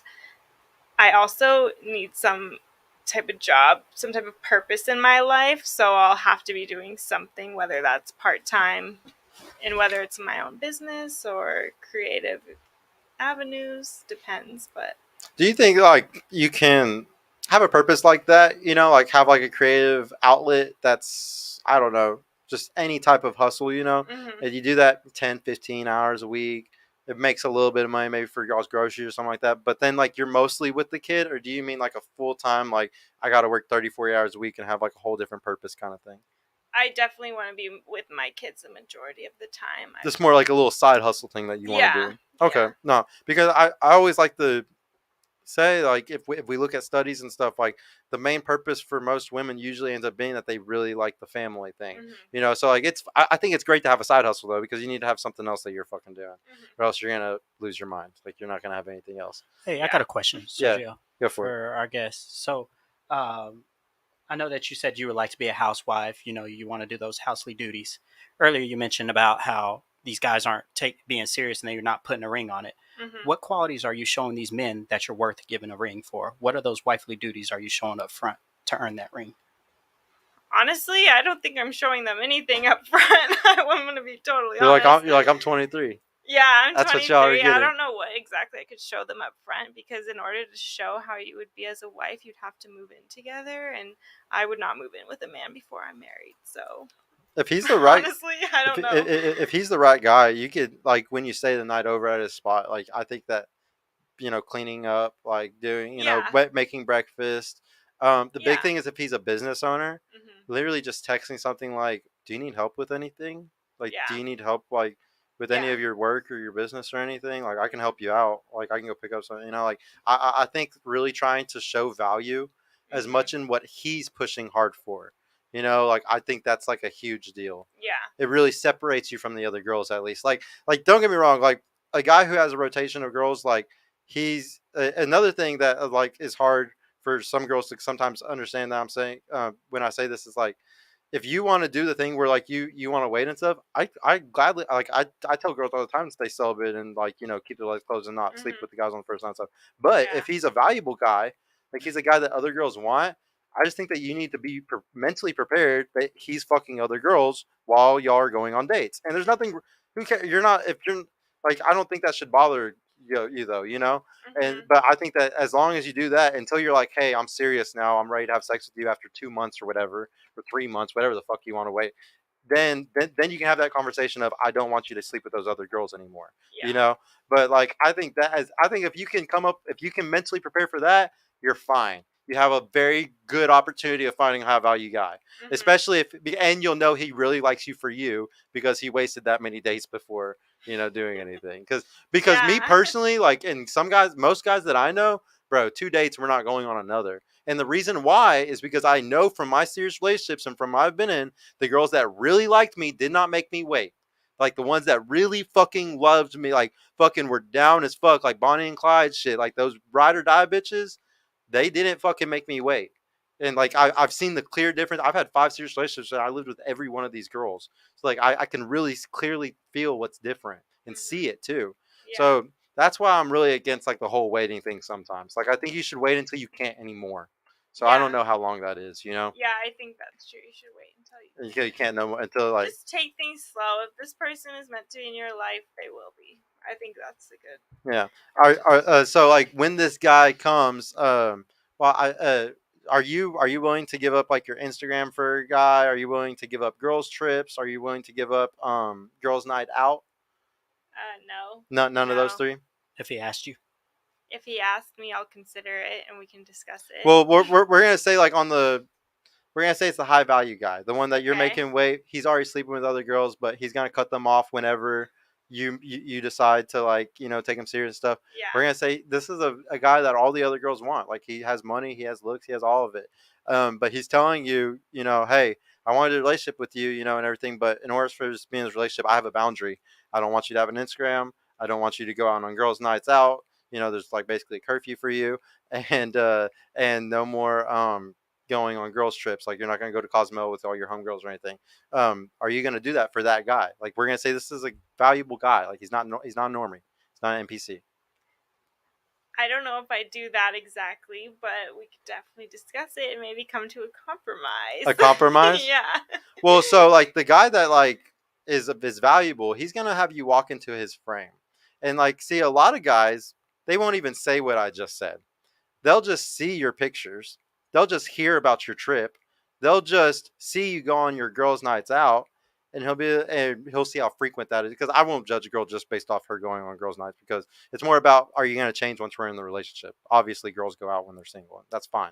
I also need some type of job, some type of purpose in my life. So I'll have to be doing something, whether that's part time and whether it's my own business or creative avenues, depends. But Do you think like you can have a purpose like that? You know, like have like a creative outlet that's I don't know, just any type of hustle. You know, mhm. and you do that 10, 15 hours a week. It makes a little bit of money maybe for y'all's groceries or something like that. But then like you're mostly with the kid, or do you mean like a full time like I got to work 30, 40 hours a week and have like a whole different purpose kind of thing? I definitely want to be with my kids the majority of the time. Just more like a little side hustle thing that you want to Yeah, do. Okay, yeah. no, because I always like to say like if we look at studies and stuff, like the main purpose for most women usually ends up being that they really like the family thing, Mhm, you know. So like I think it's great to have a side hustle though, because you need to have something else that you're fucking doing, mhm. or else you're gonna lose your mind, like you're not gonna have anything else. Hey, I got Yeah. a question, Yeah, Sergio, go for it. for our guests. So, um, I know that you said you would like to be a housewife. You want to do those housely duties. Earlier, you mentioned about how these guys aren't being serious and they're not putting a ring on it. Mhm. What qualities are you showing these men that you're worth giving a ring for? What are those wifely duties are you showing up front to earn that ring? Honestly, I don't think I'm showing them anything up front. I'm going to be totally honest. You're like I'm 23. Yeah, I'm That's what y'all are 23. I getting. don't know what exactly I could show them up front, because in order to show how you would be as a wife, you'd have to move in together, and I would not move in with a man before I'm married. So If he's the right, honestly, I if don't know. if he's the right guy, you could like when you stay the night over at his spot. Like I think that cleaning up, like doing, Yeah, making breakfast. The big yeah, thing is if he's a business owner, hmm, literally just texting something like, "Do you need help with anything? Like, do yeah, you need help like with any yeah, of your work or your business or anything? Like, I can help you out. Like, I can go pick up something. Like, I think really trying to show value as hmm, much in what he's pushing hard for. Like I think that's like a huge deal. yeah, It really separates you from the other girls at least. Like don't get me wrong, like a guy who has a rotation of girls, like he's another thing that like is hard for some girls to sometimes understand that I'm saying when I say this is like if you want to do the thing where like you want to wait and stuff, I gladly like I tell girls all the time to stay celibate and like keep their legs closed and not sleep hmm, with the guys on the first night and stuff. But yeah, if he's a valuable guy, like he's a guy that other girls want, I just think that you need to be mentally prepared that he's fucking other girls while y'all are going on dates. And there's nothing who care you're not if you're like I don't think that should bother you though, And hmm, but I think that as long as you do that until you're like, hey, I'm serious now, I'm ready to have sex with you after 2 months or whatever, for 3 months, whatever the fuck you want to wait, then you can have that conversation of I don't want you to sleep with those other girls anymore. You yeah, know? But like I think if you can mentally prepare for that, you're fine. You have a very good opportunity of finding a high value guy. hmm, Especially if and you'll know he really likes you for you because he wasted that many dates before, doing anything. Because me yeah, personally, like and some guys most guys that I know, bro, 2 dates we're not going on another. And the reason why is because I know from my serious relationships and from I've been in, the girls that really liked me did not make me wait. Like the ones that really fucking loved me, like fucking were down as fuck, like Bonnie and Clyde shit, like those ride or die bitches, they didn't fucking make me wait. And like I've seen the clear difference. I've had 5 serious relationships and I lived with every one of these girls. So like I can really clearly feel what's different and hmm, see it too. yeah, So that's why I'm really against like the whole waiting thing sometimes. Like I think you should wait until you can't anymore. So I don't yeah, know how long that is. yeah. I think that's true. You should wait until you You can. can't know until like Just take things slow. If this person is meant to be in your life, they will be. I think that's a good. yeah. So like when this guy comes, well, are you willing to give up like your Instagram for a guy? Are you willing to give up girls trips? Are you willing to give up girls night out? No, None of those no. three. If he asked you, If he asked me, I'll consider it, and we can discuss it. Well, we're gonna say like on the we're gonna say it's the high value guy, the one that you're Okay. making wait. He's already sleeping with other girls, but he's gonna cut them off whenever you decide to like take him serious and stuff. We're Yeah. gonna say this is a guy that all the other girls want. Like he has money, he has looks, he has all of it. But he's telling you, hey, I wanted a relationship with you, and everything. But in order for this to be in this relationship, I have a boundary. I don't want you to have an Instagram. I don't want you to go out on girls' nights out. There's like basically a curfew for you, and no more going on girls trips. Like you're not going to go to Cozumel with all your homegirls or anything. Are you going to do that for that guy? Like we're going to say this is a valuable guy. Like he's not a normie. He's not an NPC. I don't know if I do that exactly, but we could definitely discuss it and maybe come to a A compromise. compromise. Yeah. Well, so like the guy that like is valuable, he's going to have you walk into his frame, and like see a lot of guys they won't even say what I just said. They'll just see your pictures. They'll just hear about your trip. They'll just see you go on your girls' nights out, and he'll see how frequent that is. Because I won't judge a girl just based off her going on girls' nights. Because it's more about are you going to change once we're in the relationship? Obviously, girls go out when they're single. That's fine.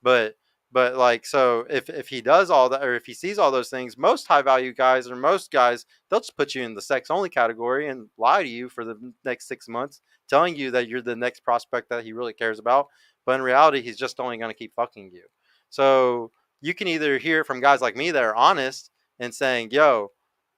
But like so if he does all that or if he sees all those things, most high value guys or most guys they'll just put you in the sex only category and lie to you for the next 6 months, telling you that you're the next prospect that he really cares about. But in reality, he's just only going to keep fucking you. So you can either hear from guys like me that are honest and saying, yo,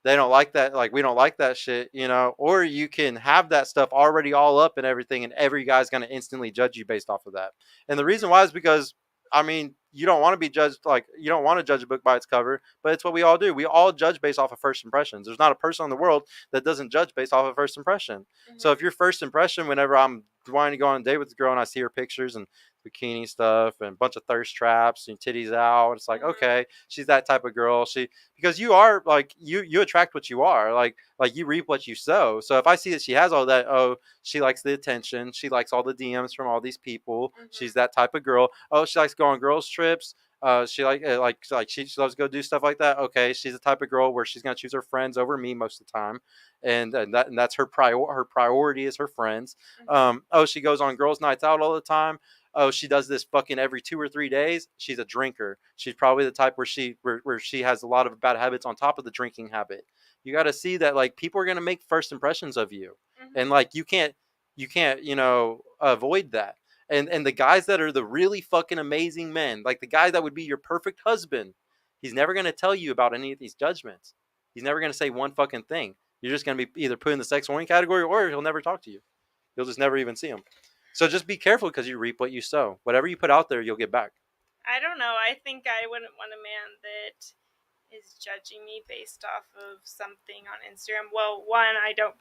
they don't like that, like we don't like that shit, or you can have that stuff already all up and everything, and every guy's going to instantly judge you based off of that. And the reason why is because I mean, you don't want to be judged like you don't want to judge a book by its cover, but it's what we all do. We all judge based off of first impressions. There's not a person in the world that doesn't judge based off of first impression. So if Hmm. your first impression, whenever I'm wanting to go on a date with the girl, and I see her pictures and bikini stuff and a bunch of thirst traps and titties out. It's like, okay, she's that type of girl. Because you are like you attract what you are. Like you reap what you sow. So if I see that she has all that, oh, she likes the attention, she likes all the DMs from all these people. She's that type of girl. Oh, she likes to go on girls trips. She she loves to go do stuff like that. Okay, she's the type of girl where she's gonna choose her friends over me most of the time, and that's her priority is her friends. Oh, she goes on girls' nights out all the time. Oh, she does this fucking every 2 or 3 days. She's a drinker. She's probably the type where she has a lot of bad habits on top of the drinking habit. You got to see that like people are gonna make first impressions of you, and like you can't avoid that. And the guys that are the really fucking amazing men, like the guy that would be your perfect husband, he's never gonna tell you about any of these judgments. He's never gonna say one fucking thing. You're just gonna be either put in the sex horny category, or he'll never talk to you. You'll just never even see him. So just be careful, because you reap what you sow. Whatever you put out there, you'll get back. I don't know. I think I wouldn't want a man that is judging me based off of something on Instagram. Well, one, I don't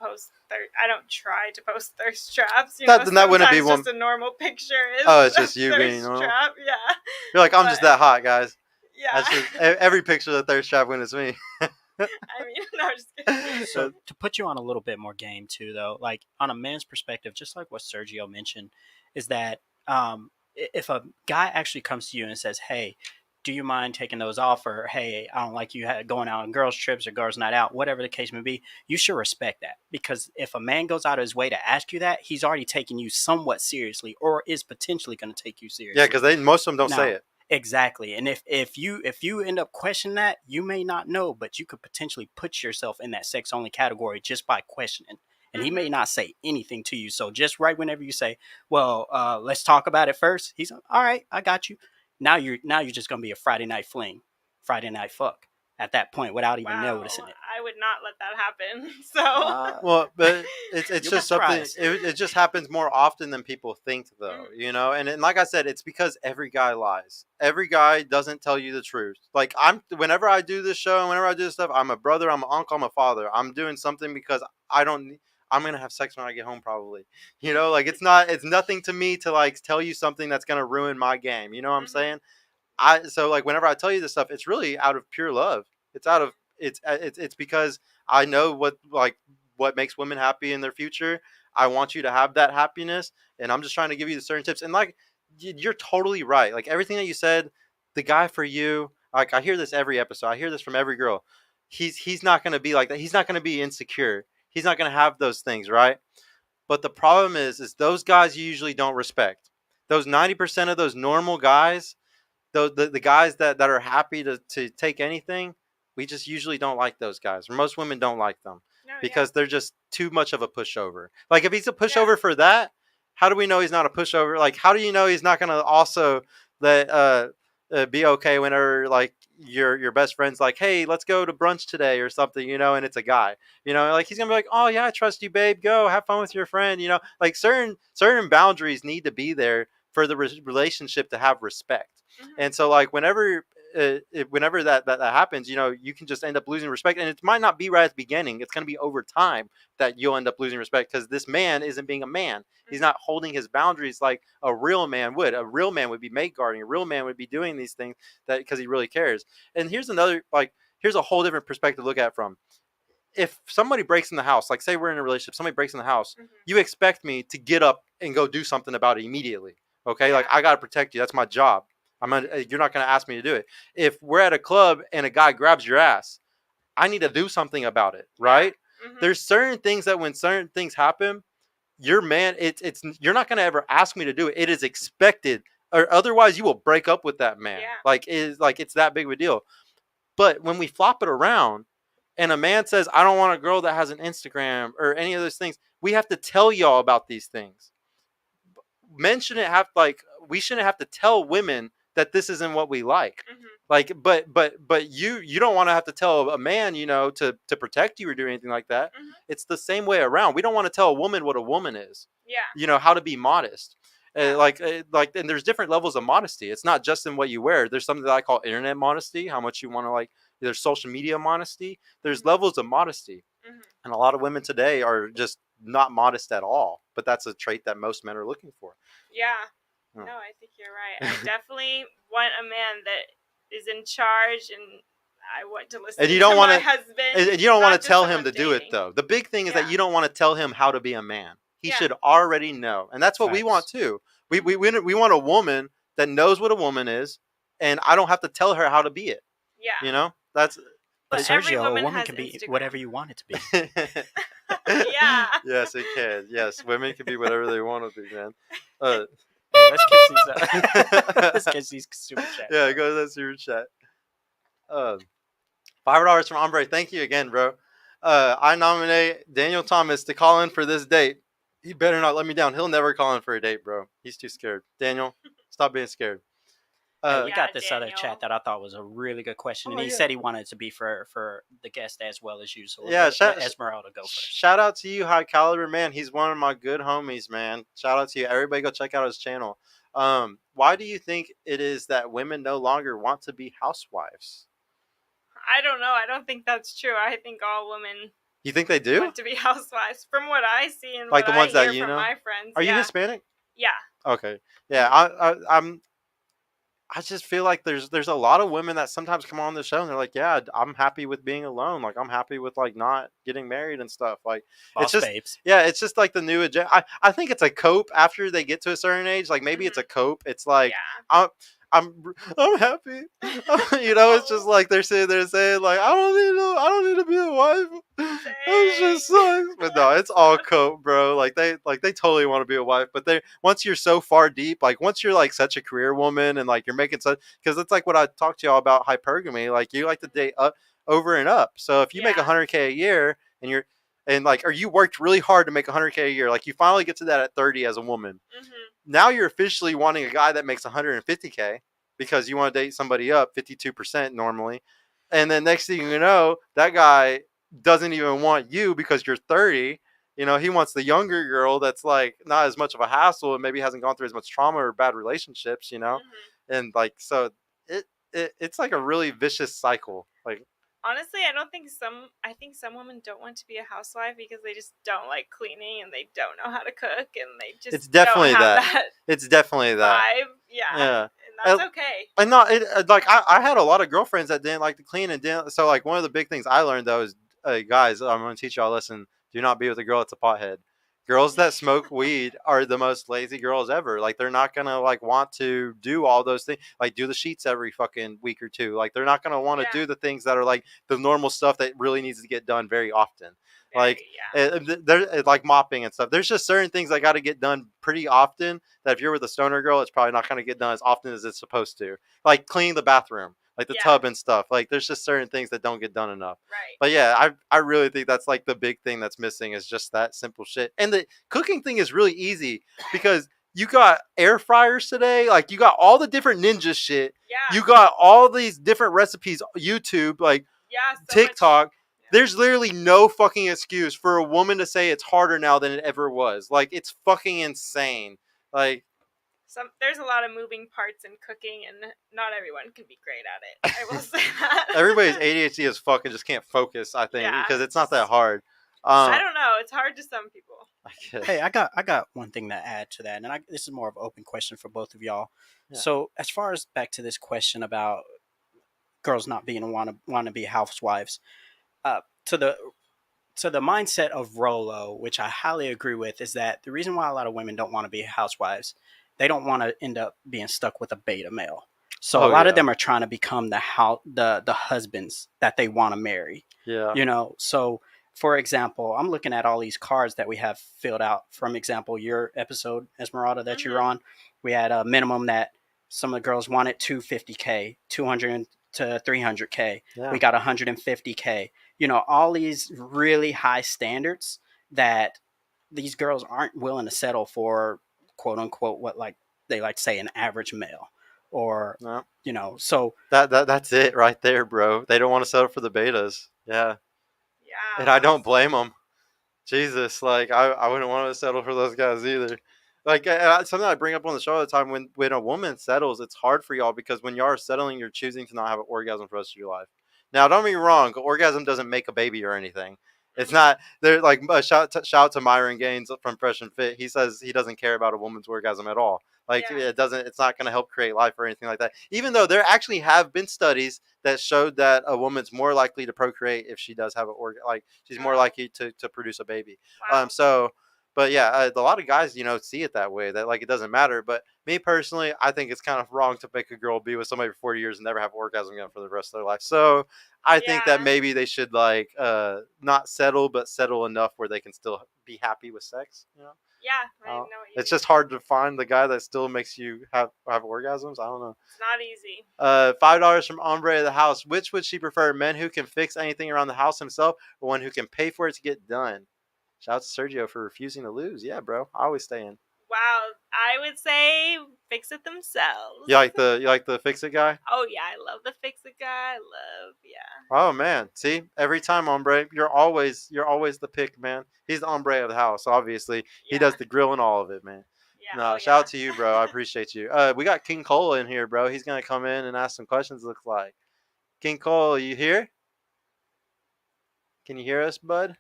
try to post thirst traps. That wouldn't be one. Just a normal picture is It's just you being normal. Trap. Yeah. You're like, I'm just that hot, guys. Yeah. Every picture of the thirst trap when it's me. I mean, no, just kidding. So to put you on a little bit more game too, though, like on a man's perspective, just like what Sergio mentioned, is that if a guy actually comes to you and says, "Hey, do you mind taking those off?" or "Hey, I don't like you going out on girls' trips or girls' night out," whatever the case may be, you should respect that, because if a man goes out of his way to ask you that, he's already taking you somewhat seriously, or is potentially going to take you seriously. Yeah, because most of them don't say it. Exactly. And if you end up questioning that, you may not know, but you could potentially put yourself in that sex only category just by questioning. And he may not say anything to you. So just right whenever you say, "Well, let's talk about it first," he's like, "All right, I got you." Now you're just gonna be a Friday night fling, Friday night fuck at that point without even noticing it. I would not let that happen. So well, but it's just something. It just happens more often than people think, though. And like I said, it's because every guy lies. Every guy doesn't tell you the truth. Like whenever I do this show and whenever I do this stuff, I'm a brother, I'm an uncle, I'm a father. I'm doing something because I'm gonna have sex when I get home, probably. Like it's nothing to me to like tell you something that's gonna ruin my game. You know what I'm saying? So like whenever I tell you this stuff, it's really out of pure love. It's because I know what makes women happy in their future. I want you to have that happiness, and I'm just trying to give you the certain tips. And like you're totally right. Like everything that you said, the guy for you. Like I hear this every episode. I hear this from every girl. He's not gonna be like that. He's not gonna be insecure. He's not gonna have those things, right? But the problem is those guys you usually don't respect. Those 90% of those normal guys, the guys that are happy to take anything, we just usually don't like those guys. Most women don't like them because they're just too much of a pushover. Like if he's a pushover for that, how do we know he's not a pushover? Like how do you know he's not going to also be okay whenever like your best friend's like, "Hey, let's go to brunch today" or something, and it's a guy, like he's gonna be like, "Oh yeah, I trust you, babe. Go have fun with your friend." Like certain boundaries need to be there for the relationship to have respect. And so like whenever that happens, you can just end up losing respect, and it might not be right at the beginning. It's going to be over time that you'll end up losing respect, because this man isn't being a man. He's not holding his boundaries like a real man would. A real man would be mate guarding. A real man would be doing these things that because he really cares. And here's a whole different perspective to look at it from. If somebody breaks in the house, like say we're in a relationship, somebody breaks in the house, you expect me to get up and go do something about it immediately. Okay, like I got to protect you. That's my job. You're not going to ask me to do it. If we're at a club and a guy grabs your ass, I need to do something about it, right? There's certain things that when certain things happen, you're not going to ever ask me to do it. It is expected, or otherwise you will break up with that man. It's that big of a deal. But when we flop it around and a man says, "I don't want a girl that has an Instagram," or any of those things, we have to tell y'all about these things. Men shouldn't have we shouldn't have to tell women that this isn't what we like. Like, but you don't want to have to tell a man, to protect you or do anything like that. It's the same way around. We don't want to tell a woman what a woman is. How to be modest. And there's different levels of modesty. It's not just in what you wear. There's something that I call internet modesty, how much you want to there's social media modesty. There's levels of modesty. And a lot of women today are just not modest at all. but that's a trait that most men are looking for. Yeah. Oh. No, I think you're right. I definitely want a man that is in charge, and I want to listen And you to don't want my to, husband. and you don't not want to just tell when him I'm to do it dating. though. The big thing is that Yeah. you don't want to tell him how to be a man. He Yeah. should already know, and that's what we want Facts. too. We want a woman that knows what a woman is, and I don't have to tell her how to be it. Yeah. You know, that's. But But every Sergio, a woman woman has can be Instagram. whatever you want it to be. Yeah. Yes, it can. Yes, women can be whatever they want to be, man. Hey, let's catch these. Let's catch these super chats. Yeah, go to that super chat. $5 from Ombre. Thank you again, bro. I nominate Daniel Thomas to call in for this date. He better not let me down. He'll never call in for a date, bro. He's too scared. Daniel, stop being scared. Hey, we Yeah, got this other Daniel. chat that I thought was a really good question, and Oh, he yeah. said he wanted it to be for the guest as well as you. So we'll Yeah, let Esmeralda go first. Shout out to you, High Caliber Man. He's one of my good homies, man. Shout out to you. Everybody go check out his channel. Why do you think it is that women no longer want to be housewives? I don't know. I don't think that's true. I think all women You think they do? want to be housewives, from what I see and Like what the ones I hear that you from know? my friends. Are you yeah. Hispanic? Yeah. Okay. Yeah, I just feel like there's a lot of women that sometimes come on the show and they're like, yeah, I'm happy with being alone. Like I'm happy with like not getting married and stuff. Like it's Boss just babes. yeah, it's just like the new agenda. I think it's a cope after they get to a certain age. Like maybe it's a cope. It's like Yeah. I'm happy. You know, it's just like they're saying like I don't need to be a wife. It just sucks. But no, it's all cope, bro. Like they totally want to be a wife. But they once you're so far deep, like once you're like such a career woman and like you're making such because it's like what I talked to y'all about hypergamy. Like you like to date up over and up. So if you make Yeah. 100K a year and you're and like or you worked really hard to make 100K a year, like you finally get to that at 30 as a woman. Mm-hmm. Now you're officially wanting a guy that makes 150K because you want to date somebody up 52% normally. And then next thing you know, that guy doesn't even want you because you're 30. You know, he wants the younger girl that's like not as much of a hassle and maybe hasn't gone through as much trauma or bad relationships, you know? Mm-hmm. And like, so it's like a really vicious cycle. Like, honestly, I think some women don't want to be a housewife because they just don't like cleaning and they don't know how to cook and they just it's definitely don't have that. It's definitely that. vibe. Yeah. And that's okay. And not like I had a lot of girlfriends that didn't like to clean and didn't. So like one of the big things I learned though is, guys, I'm going to teach y'all a lesson. Do not be with a girl that's a pothead. Girls that smoke weed are the most lazy girls ever. Like they're not gonna like want to do all those things. Like do the sheets every fucking week or two. Like they're not gonna want to do the things that are like the normal stuff that really needs to get done very often. Like they're like mopping and stuff. There's just certain things that got to get done pretty often. That if you're with a stoner girl, it's probably not going to get done as often as it's supposed to. Like cleaning the bathroom, like the tub and stuff. Like there's just certain things that don't get done enough. Right. But yeah, I really think that's like the big thing that's missing is just that simple shit. And the cooking thing is really easy because you got air fryers today. Like you got all the different ninja shit. Yeah. You got all these different recipes, YouTube, like TikTok. There's literally no fucking excuse for a woman to say it's harder now than it ever was. Like it's fucking insane. Like there's a lot of moving parts in cooking, and not everyone can be great at it. I will say that. Everybody's ADHD as fuck and just can't focus. I think because it's not that hard. I don't know. It's hard to some people. Hey, I got one thing to add to that, and this is more of an open question for both of y'all. Yeah. So as far as back to this question about girls not being want to be housewives. To the mindset of Rolo, which I highly agree with, is that the reason why a lot of women don't want to be housewives, they don't want to end up being stuck with a beta male. So a lot of them are trying to become the husbands that they want to marry. Yeah. You know, so for example, I'm looking at all these cards that we have filled out. From example, your episode, Esmeralda, that you're on, we had a minimum that some of the girls wanted 250K, 200 to 300K. Yeah. We got 150K. You know, all these really high standards that these girls aren't willing to settle for, quote unquote, what like they like to say an average male, or you know. So that's it right there, bro. They don't want to settle for the betas. Yeah. Yeah. And I don't blame them. Jesus, like I wouldn't want to settle for those guys either. Like something I bring up on the show all the time, when a woman settles, it's hard for y'all because when y'all are settling, you're choosing to not have an orgasm for the rest of your life. Now, don't get me wrong, orgasm doesn't make a baby or anything. It's not. They're like shout out to Myron Gaines from Fresh and Fit. He says he doesn't care about a woman's orgasm at all. Like Yeah. it doesn't. It's not going to help create life or anything like that. Even though there actually have been studies that showed that a woman's more likely to procreate if she does have an organ. Like she's more Oh. likely to produce a baby. Wow. So, but yeah, a lot of guys, see it that way. That like it doesn't matter. But me personally, I think it's kind of wrong to make a girl be with somebody for 40 years and never have an orgasm again for the rest of their life. So I think that Yeah. maybe they should like not settle, but settle enough where they can still be happy with sex. Yeah, I know what you It's mean. just hard to find the guy that still makes you have orgasms. I don't know. It's not easy. $5 from Ombre of the House. Which would she prefer? Men who can fix anything around the house himself, or one who can pay for it to get done? Shout out to Sergio for refusing to lose. Yeah, bro. I always stay in. Wow, I would say fix it themselves. You like the fix it guy? Oh yeah, I love the fix it guy. I love Oh man, see, every time Ombre, you're always the pick, man. He's the Ombre of the house, obviously. He does the grill and all of it, man. Yeah. No, Oh, shout out yeah. to you, bro. I appreciate you. We got King Cole in here, bro. He's gonna come in and ask some questions. Looks like King Cole, you here? Can you hear us, bud?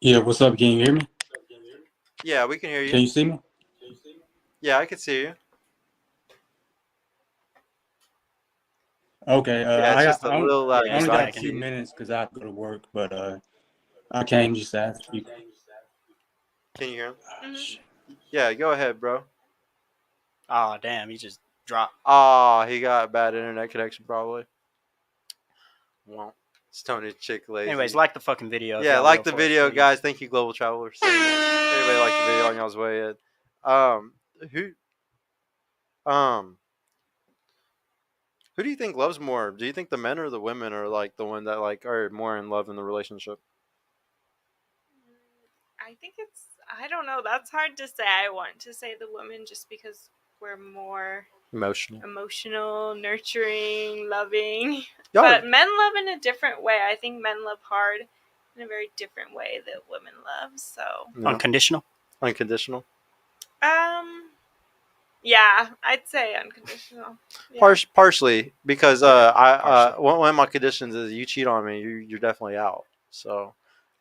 Yeah, what's up? Can you hear me? Yeah, we can hear Can you. you see me? Yeah, I can see you. Okay. Yeah, it's just a I little I laggy, Yeah, only it's so I got can a lagging. see few you. minutes because I have to go to work, but I came just to ask you. Can you hear him? Mhm. Yeah, go ahead, bro. Oh damn, he just dropped. Ah, he got a bad internet connection, probably. Well, Stony chick lazy. Anyways, like the fucking video. if Yeah, y'all like will the for us, video, please. guys. Thank you, Global Traveler, for saying that. Everybody liked the video on y'all's way in. Um, who do you think loves more? Do you think the men or the women are like the one that like are more in love in the relationship? I think it's. I don't know. That's hard to say. I want to say the women just because we're more Emotional. emotional, nurturing, loving. Y'all But are, men love in a different way. I think men love hard in a very different way that women love. So, Unconditional. unconditional. yeah, I'd say unconditional. Yeah. Partially because Okay, I partially. one of my conditions is you cheat on me, you're definitely out. So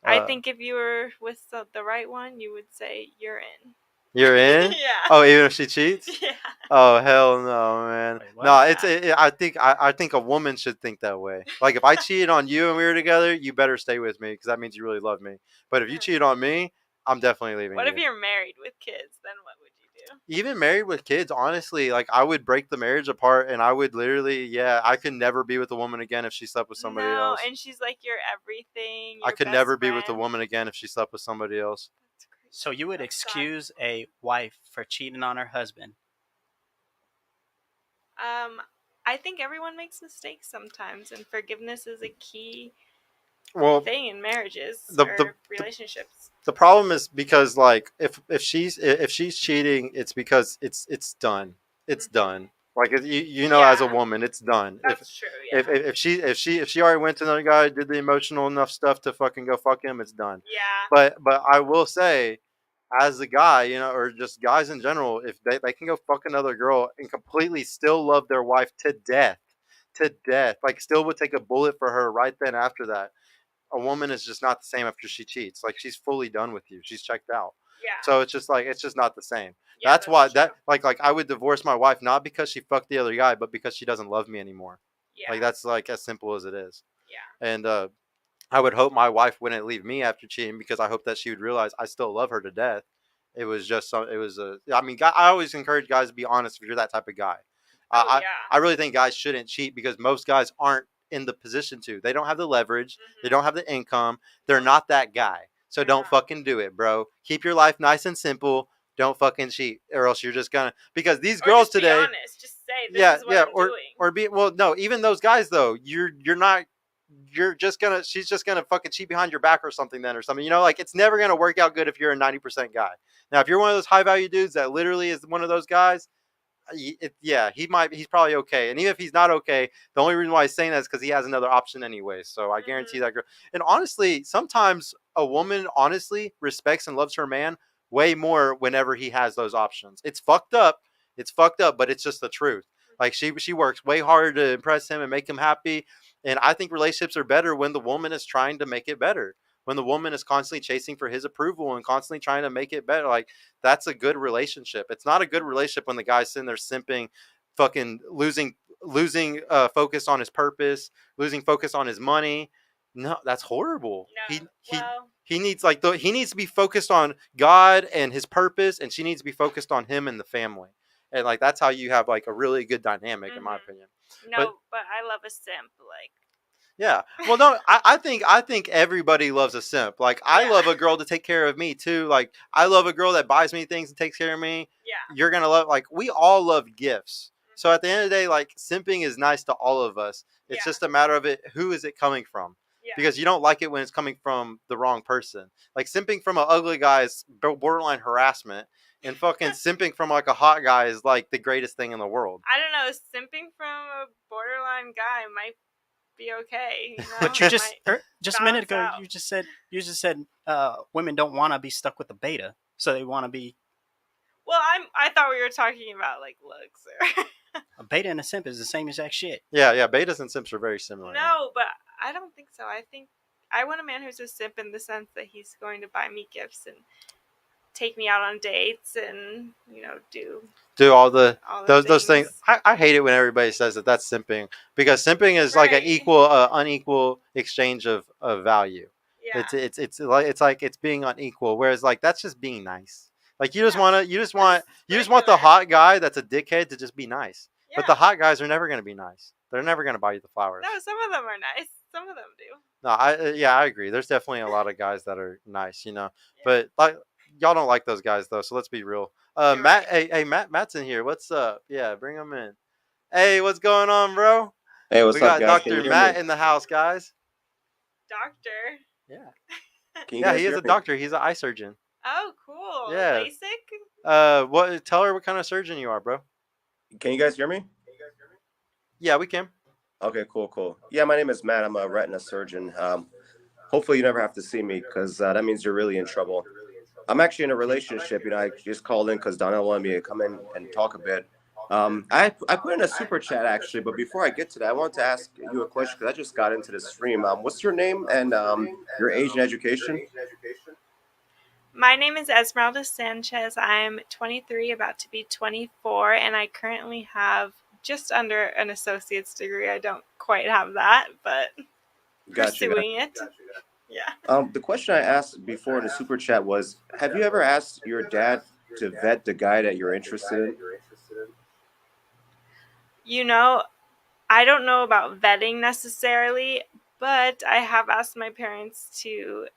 I think if you were with the right one, you would say you're in. you're in. Yeah. Oh, even if she cheats. Yeah. Oh hell no, man! Wait, what? No, I think a woman should think that way. Like if I cheated on you and we were together, you better stay with me because that means you really love me. But if you cheat on me, I'm definitely leaving What you. if you're married with kids? Then what would you do? Even married with kids, honestly, like I would break the marriage apart, and I would literally, yeah, I could never be with a woman again if she slept with somebody No, else. and she's like your everything. Your I could best never be friend. with a woman again if she slept with somebody else. That's crazy. So you would That's sad. excuse a wife for cheating on her husband? I think everyone makes mistakes sometimes, and forgiveness is a key Well, thing in marriages the- or the- relationships. the problem is because like if she's cheating, it's because it's done. It's Mhm. done. Like as a Yeah. woman, it's done. That's true. Yeah. If she already went to another guy, did the emotional enough stuff to fucking go fuck him, it's done. Yeah. But I will say, as a guy, or just guys in general, if they can go fuck another girl and completely still love their wife to death, like still would take a bullet for her right then after that. A woman is just not the same after she cheats. Like she's fully done with you. She's checked out. Yeah. So it's just not the same. Yeah, That's why true. like I would divorce my wife not because she fucked the other guy, but because she doesn't love me anymore. Yeah. Like that's like as simple as it is. Yeah. And I would hope my wife wouldn't leave me after cheating because I hope that she would realize I still love her to death. It was just some. It was a. I mean, I always encourage guys to be honest if you're that type of guy. Oh, I yeah. I really think guys shouldn't cheat because most guys aren't in the position to. They don't have the leverage. They don't have the income. They're not that guy. So don't fucking do it, bro. Keep your life nice and simple. Don't fucking cheat, or else you're just gonna. Because these Or girls just today. Be honest. Just say this is what I'm doing. Or be well. No, even those guys though. You're not. You're just gonna. She's just gonna fucking cheat behind your back or something. Then or something. Like it's never gonna work out good if you're a 90% guy. Now, if you're one of those high value dudes that literally is one of those guys. He's probably okay. And even if he's not okay, the only reason why he's saying that is because he has another option anyway. So I guarantee that girl. And honestly, sometimes a woman honestly respects and loves her man way more whenever he has those options. It's fucked up. But it's just the truth. Like she works way harder to impress him and make him happy. And I think relationships are better when the woman is trying to make it better. When the woman is constantly chasing for his approval and constantly trying to make it better, like that's a good relationship. It's not a good relationship when the guy's sitting there simping, fucking losing focus on his purpose, losing focus on his money. No, that's horrible. No, well, He needs he needs to be focused on God and his purpose, and she needs to be focused on him and the family. And like that's how you have like a really good dynamic, in my opinion. But no, but I love a simp. Like, yeah. Well, no, I think everybody loves a simp. Like I yeah, love a girl to take care of me too. Like I love a girl that buys me things and takes care of me. yeah, You're gonna love like we all love gifts. So at the end of the day, like simping is nice to all of us. It's yeah, just a matter of it. Who is it coming from? yeah. Because you don't like it when it's coming from the wrong person. Like simping from an ugly guy is borderline harassment, and fucking simping from like a hot guy is like the greatest thing in the world. I don't know. Simping from a borderline guy might be okay. You know, But you it just might just a minute balance ago, out. you just said women don't want to be stuck with the beta, so they want to be Well, I thought we were talking about like looks or a beta and a simp is the same exact shit. Yeah, yeah. Betas and simps are very similar. Yeah. no, but I don't think so. I think I want a man who's a simp in the sense that he's going to buy me gifts and take me out on dates and Do all the all the those things. things. I hate it when everybody says that that's simping because simping is like an Right. equal unequal exchange of value. Yeah. It's like it's being unequal. Whereas like that's just being nice. Like you just Yeah. want to you just want the regular. hot guy that's a dickhead to just be nice. But the Yeah. hot guys are never going to be nice. They're never going to buy you the flowers. No, some of them are nice. Some of them do. No, I agree. There's definitely a lot of guys that are nice, Yeah. But like y'all don't like those guys though, so let's be real. You're Matt, right. hey, Matt's in here. What's up? Yeah, bring him in. Hey, what's going on, bro? Hey, We what's up, got guys? Can you Dr. hear me? Matt in the house, guys. Doctor. Yeah, Can you yeah, guys he is hear a me? doctor. He's an eye surgeon. Oh, cool. Yeah. LASIK? What? Tell her what kind of surgeon you are, bro. Can you guys hear me? Yeah, we can. Okay, cool. Yeah, my name is Matt. I'm a retina surgeon. Hopefully, you never have to see me because that means you're really in trouble. I'm actually in a relationship. I just called in because Donnell wanted me to come in and talk a bit. I put in a super chat actually, but before I get to that, I wanted to ask you a question because I just got into this stream. What's your name and your age and education? My name is Esmeralda Sanchez. I'm 23, about to be 24, and I currently have just under an associate's degree. I don't quite have that, but Gotcha. pursuing it. Yeah. The question I asked before in the super chat was, have you ever asked your dad to vet the guy that you're interested in? I don't know about vetting necessarily, but I have asked my parents to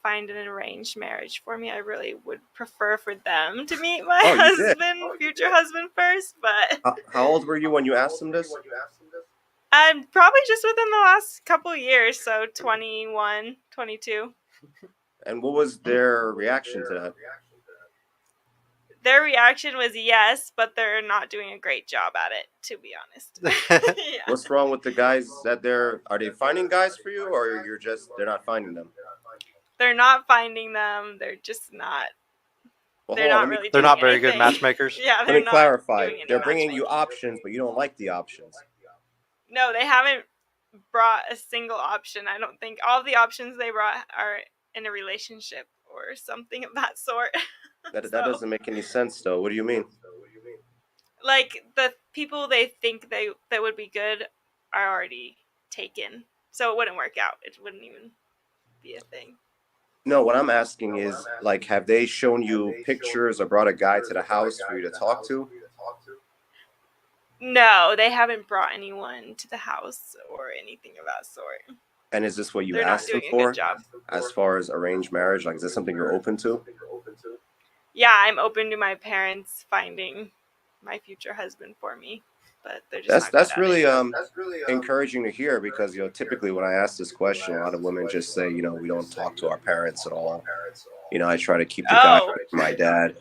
find an arranged marriage for me. I really would prefer for them to meet my Oh, you did? future husband first, but How old were you when you asked him this? probably just within the last couple of years, so 21, 22. And what was their reaction to that? Their reaction was yes, but they're not doing a great job at it, to be honest. Yeah. What's wrong with the guys that are they finding guys for you, or they're not finding them? They're not finding them. They're just not. Well, They're hold on, not really. They're doing not very good anything. matchmakers. Yeah, let they're me not clarify. doing any They're bringing you matchmaking. options, but you don't like the options. No, they haven't brought a single option. I don't think all of the options they brought are in a relationship or something of that sort. That So, doesn't make any sense, though. What do you mean? like the people they think that would be good are already taken, so it wouldn't work out. It wouldn't even be a thing. No, what I'm asking is, like, have they shown you pictures or brought a guy to the house for you to talk to? No, they haven't brought anyone to the house or anything of that sort. And is this what you They're not asked them doing a for, good job. as far as arranged marriage? Like, is this something you're open to? Yeah, I'm open to my parents finding my future husband for me, but they're just That's not good really at it. encouraging to hear because typically when I ask this question, a lot of women just say we don't talk to our parents at all. I try to keep the guy Oh. from my dad.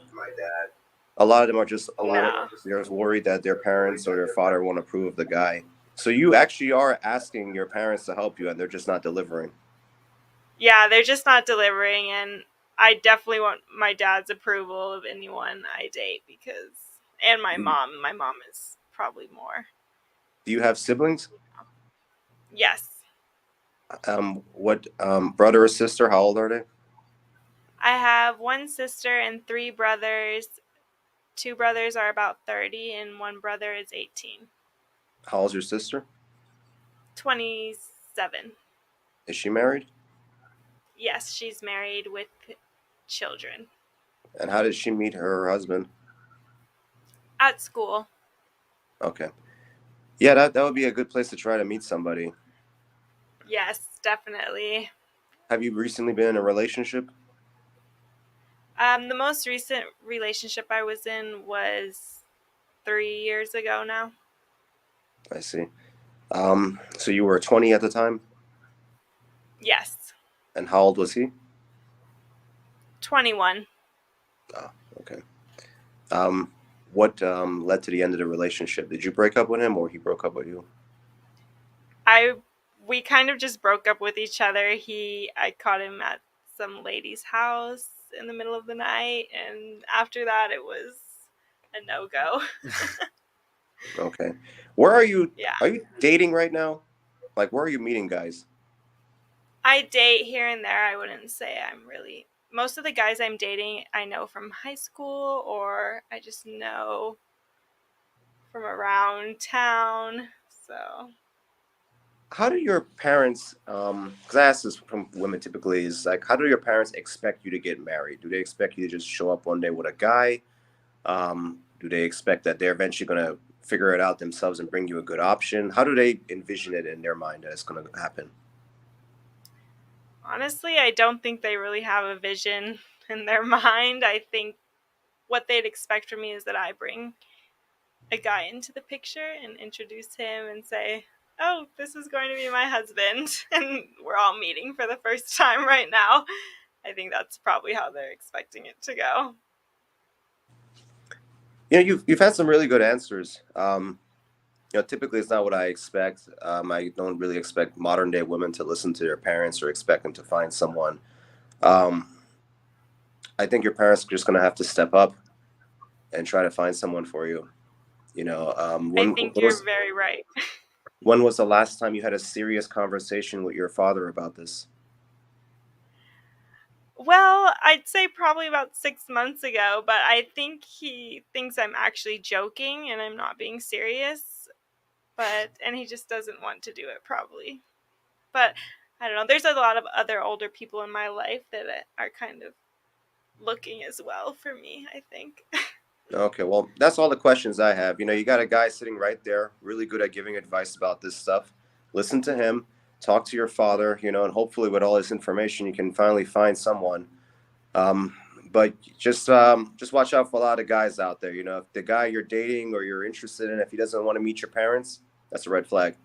A lot of them are just No. they're worried that their parents or their father won't approve of the guy. So you actually are asking your parents to help you, and they're just not delivering. Yeah, they're just not delivering, and I definitely want my dad's approval of anyone I date and my mom. My mom is probably more. Do you have siblings? Yes. What brother or sister? How old are they? I have one sister and three brothers. Two brothers are about 30, and one brother is 18. How old's your sister? 27. Is she married? Yes, she's married with children. And how did she meet her husband? At school. Okay. Yeah, that would be a good place to try to meet somebody. Yes, definitely. Have you recently been in a relationship? The most recent relationship I was in was 3 years ago now. I see. So you were 20 at the time? Yes. And how old was he? 21. Oh, okay. What led to the end of the relationship? Did you break up with him or he broke up with you? We kind of just broke up with each other. I caught him at some lady's house in the middle of the night, and after that it was a no-go. Okay. Where are you? Yeah. Are you dating right now? Like, where are you meeting guys? I date here and there. I wouldn't say I'm really. Most of the guys I'm dating, I know from high school, or I just know from around town. So How do your parents, because I ask this from women typically, is like, how do your parents expect you to get married? Do they expect you to just show up one day with a guy? Do they expect that they're eventually going to figure it out themselves and bring you a good option? How do they envision it in their mind that it's going to happen? honestly, I don't think they really have a vision in their mind. I think what they'd expect from me is that I bring a guy into the picture and introduce him and say, "Oh, this is going to be my husband," and we're all meeting for the first time right now. I think that's probably how they're expecting it to go. You know, you've had some really good answers. Typically it's not what I expect. I don't really expect modern day women to listen to their parents or expect them to find someone. Um, I think your parents are just going to have to step up and try to find someone for you. I think you're very right. When was the last time you had a serious conversation with your father about this? Well, I'd say probably about 6 months ago, but I think he thinks I'm actually joking and I'm not being serious. And he just doesn't want to do it, probably. But I don't know. There's a lot of other older people in my life that are kind of looking as well for me, I think. Okay, well, that's all the questions I have. You got a guy sitting right there, really good at giving advice about this stuff. Listen to him, talk to your father, and hopefully with all this information, you can finally find someone. Um, but just watch out for a lot of guys out there. If the guy you're dating or you're interested in, if he doesn't want to meet your parents, that's a red flag.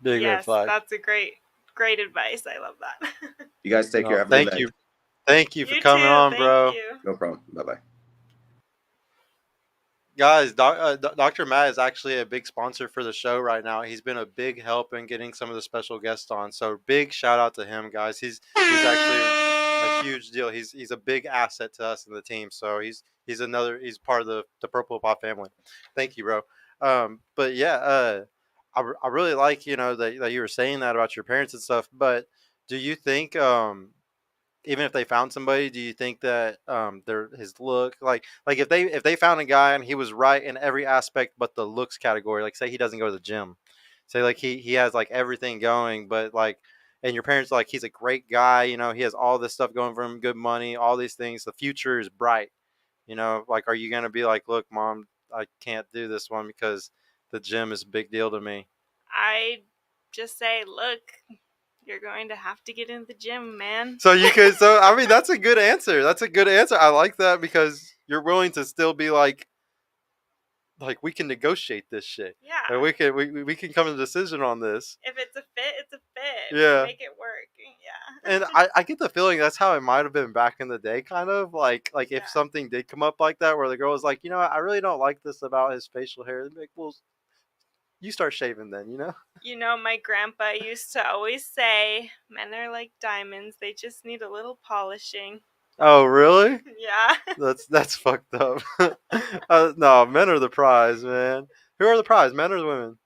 Big red Yes, flag. that's a great advice. I love that. You guys take care. No, Have a good thank night. you. Thank you for You coming too. on, Thank bro. you. No problem. Bye bye. Guys, Dr. Matt is actually a big sponsor for the show right now. He's been a big help in getting some of the special guests on. So big shout out to him, guys. He's actually a huge deal. He's a big asset to us in the team. So he's part of the Purple Pop family. Thank you, bro. But yeah, I really like that you were saying that about your parents and stuff. But do you think even if they found somebody, do you think that their his look like if they found a guy and he was right in every aspect but the looks category, like say he doesn't go to the gym, say like he has like everything going, but like and your parents are like he's a great guy, he has all this stuff going for him, good money, all these things, the future is bright, like are you gonna be like, look, mom, I can't do this one because the gym is a big deal to me? I just say, look, you're going to have to get in the gym, man. So you could, so I mean, that's a good answer. That's a good answer. I like that because you're willing to still be like we can negotiate this shit. Yeah. And we can come to a decision on this. If it's a fit, it's a fit. Yeah. We make it work. Yeah. And I get the feeling that's how it might have been back in the day, kind of like Yeah. if something did come up like that, where the girl was like, I really don't like this about his facial hair. They'd be like, well, you start shaving then. My grandpa used to always say, men are like diamonds. They just need a little polishing. Oh, really? Yeah. That's fucked up. No, men are the prize, man. Who are the prize, men or the women?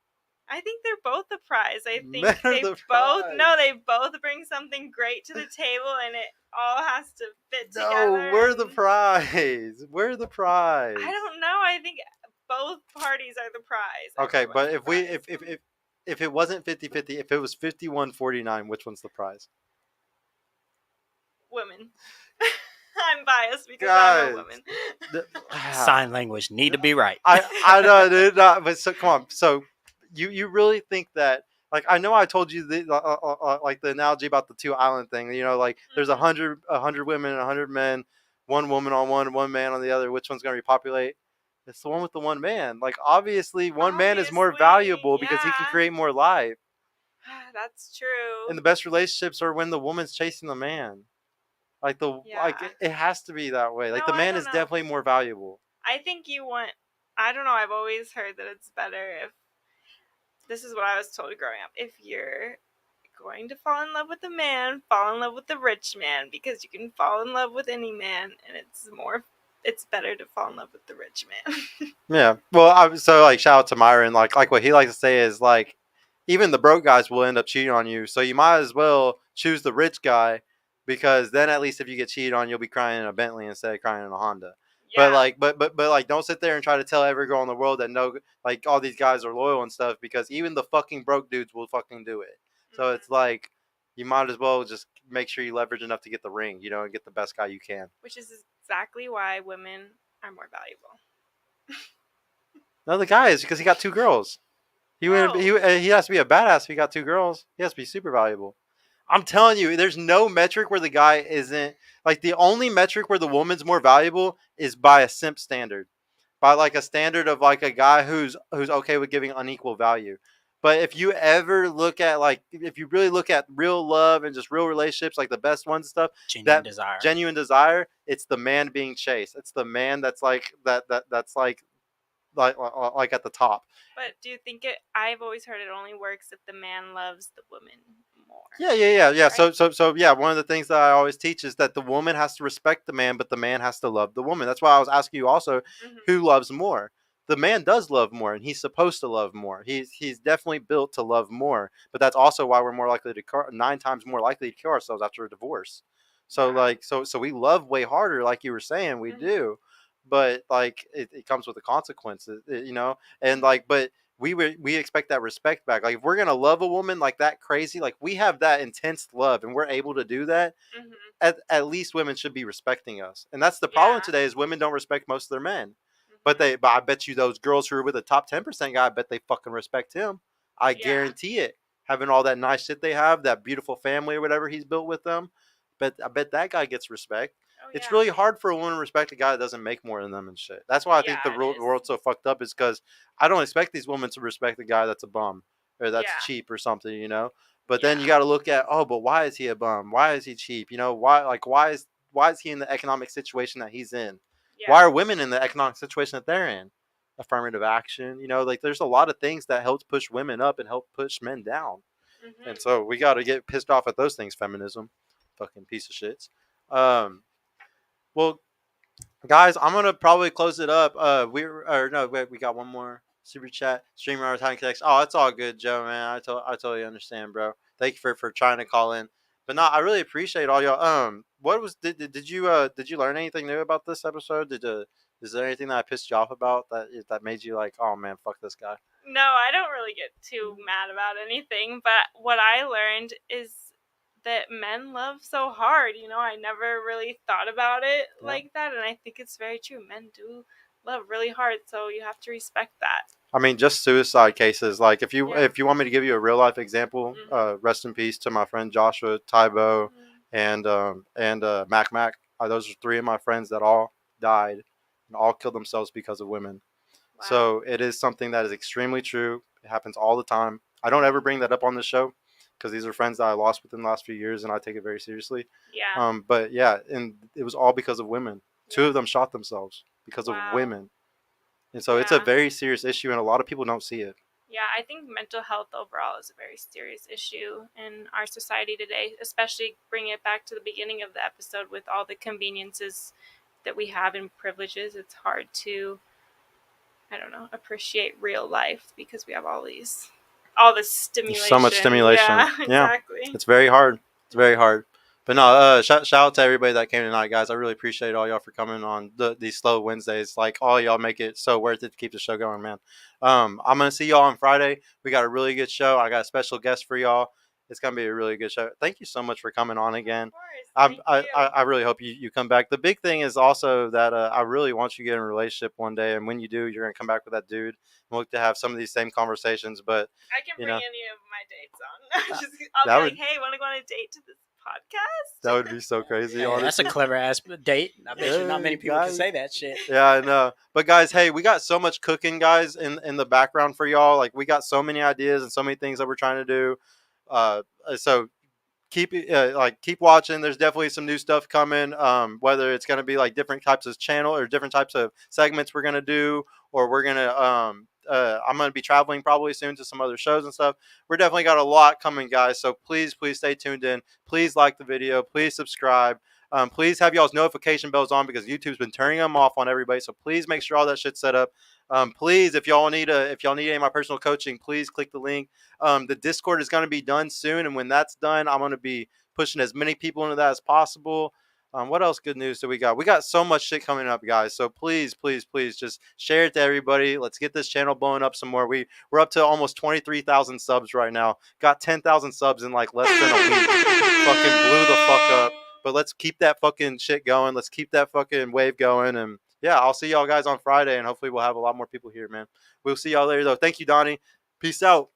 I think they're both the prize. I think Men are they the both prize. no, they both bring something great to the table, and it all has to fit No, together. we're the and prize. We're the prize. I don't know. I think both parties are the prize. Okay, Everyone's but the if we prize. if it wasn't 50-50, if it was 51-49, which one's the prize? Women. I'm biased because Guys, I'm a woman. Sign language need to be right. I know, dude. But so come on. So you really think that? Like I know I told you the like the analogy about the two island thing. You know, like there's Mhm. 100 women and 100 men, one woman on one man on the other. Which one's gonna repopulate? It's the one with the one man. Like obviously, one man is more Obviously, valuable because he can yeah. create more life. That's true. And the best relationships are when the woman's chasing the man. Like Yeah. it has to be that way. Like No, the I man don't is know. definitely more valuable. I think you want. I don't know. I've always heard that it's better if. This is what I was told growing up. If you're going to fall in love with a man, fall in love with the rich man, because you can fall in love with any man, and it's better to fall in love with the rich man. Yeah. Well, so like shout out to Myron. Like what he likes to say is like, even the broke guys will end up cheating on you. So you might as well choose the rich guy, because then at least if you get cheated on, you'll be crying in a Bentley instead of crying in a Honda. But Yeah. like, but like, don't sit there and try to tell every girl in the world that no, like all these guys are loyal and stuff, because even the fucking broke dudes will fucking do it. So it's like, you might as well just make sure you leverage enough to get the ring, you know, and get the best guy you can. Which is exactly why women are more valuable. No, the guy is, because he got two girls. He No. he has to be a badass if he got two girls. He has to be super valuable. I'm telling you, there's no metric where the guy isn't, like, the only metric where the woman's more valuable is by a simp standard, by like a standard of like a guy who's okay with giving unequal value. But if you ever look at, like, if you really look at real love and just real relationships, like the best ones and stuff, Genuine desire. genuine desire, it's the man being chased. It's the man that's like that's like at the top. But do you think it? I've always heard it only works if the man loves the woman more. Yeah. Right? So yeah, one of the things that I always teach is that the woman has to respect the man, but the man has to love the woman. That's why I was asking you also, who loves more. The man does love more, and he's supposed to love more. He's definitely built to love more, but that's also why we're more likely to 9 times more likely to kill ourselves after a divorce. So Yeah. like so we love way harder, like you were saying, we do, but like it comes with the consequences, you know, and like but we expect that respect back. Like if we're gonna love a woman like that crazy, like we have that intense love, and we're able to do that. At least women should be respecting us, and that's the problem Yeah. today is women don't respect most of their men. But I bet you those girls who are with a top 10% guy, I bet they fucking respect him. I Yeah. guarantee it. Having all that nice shit they have, that beautiful family or whatever he's built with them, but I bet that guy gets respect. Oh, It's yeah. really hard for a woman to respect a guy that doesn't make more than them and shit. That's why I think Yeah, the it is. world's so fucked up, is because I don't expect these women to respect a guy that's a bum or that's Yeah. cheap or something, you know. But then you got to look at, oh, but why is he a bum? Why is he cheap? You know, why is he in the economic situation that he's in? Yeah. Why are women in the economic situation that they're in? Affirmative action, you know, like there's a lot of things that helps push women up and help push men down. And so we got to get pissed off at those things. Feminism, fucking piece of shits. Well, guys, I'm gonna probably close it up. We got one more super chat. Streamer our time connects. Oh, it's all good, Joe, man. I totally understand, bro. Thank you for trying to call in. But no, I really appreciate all y'all. What was did you learn anything new about this episode? Is there anything that I pissed you off about that made you like, oh man, fuck this guy? No, I don't really get too mad about anything, but what I learned is that men love so hard. You know, I never really thought about it like that, and I think it's very true. Men do love really hard, so you have to respect that. I mean, just suicide cases. Like if you want me to give you a real life example, rest in peace to my friend Joshua, Tybo, and Mac Mac. Those are 3 of my friends that all died and all killed themselves because of women. Wow. So it is something that is extremely true. It happens all the time. I don't ever bring that up on the show because these are friends that I lost within the last few years, and I take it very seriously. Yeah. But yeah, and it was all because of women. 2 of them shot themselves because of women. And so it's a very serious issue, and a lot of people don't see it. Yeah, I think mental health overall is a very serious issue in our society today, especially bringing it back to the beginning of the episode with all the conveniences that we have and privileges. It's hard to, I don't know, appreciate real life because we have all these all the stimulation. So much stimulation. Yeah, Yeah. exactly. It's very hard. It's very hard. But no, shout out to everybody that came tonight, guys. I really appreciate all y'all for coming on these slow Wednesdays. Like, all y'all make it so worth it to keep the show going, man. I'm gonna see y'all on Friday. We got a really good show. I got a special guest for y'all. It's gonna be a really good show. Thank you so much for coming on again. Of course. Thank you. I really hope you come back. The big thing is also that I really want you to get in a relationship one day, and when you do, you're gonna come back with that dude. We'll look to have some of these same conversations, but I can you bring know, any of my dates on. I'll that be would- like, hey, want to go on a date to this podcast? that would be so crazy. Hey, that's honestly. a clever ass date. I bet you not many people can guys. say that shit. Yeah, I know. But guys, hey, we got so much cooking, guys, in the background for y'all. Like, we got so many ideas and so many things that we're trying to do. So keep watching. There's definitely some new stuff coming. Whether it's gonna be like different types of channel or different types of segments we're gonna do, or we're gonna I'm gonna be traveling probably soon to some other shows and stuff. We're definitely got a lot coming, guys. So please stay tuned in. Please like the video. Please subscribe. Please have y'all's notification bells on because YouTube's been turning them off on everybody. So please make sure all that shit's set up. Please, if y'all need any of my personal coaching, please click the link. The Discord is going to be done soon, and when that's done, I'm going to be pushing as many people into that as possible. What else good news do we got? We got so much shit coming up, guys. So please just share it to everybody. Let's get this channel blowing up some more. We're up to almost 23,000 subs right now. Got 10,000 subs in like less than a week. Fucking blew the fuck up. But let's keep that fucking shit going. Let's keep that fucking wave going. And yeah, I'll see y'all guys on Friday, and hopefully we'll have a lot more people here, man. We'll see y'all later, though. Thank you, Donnie. Peace out.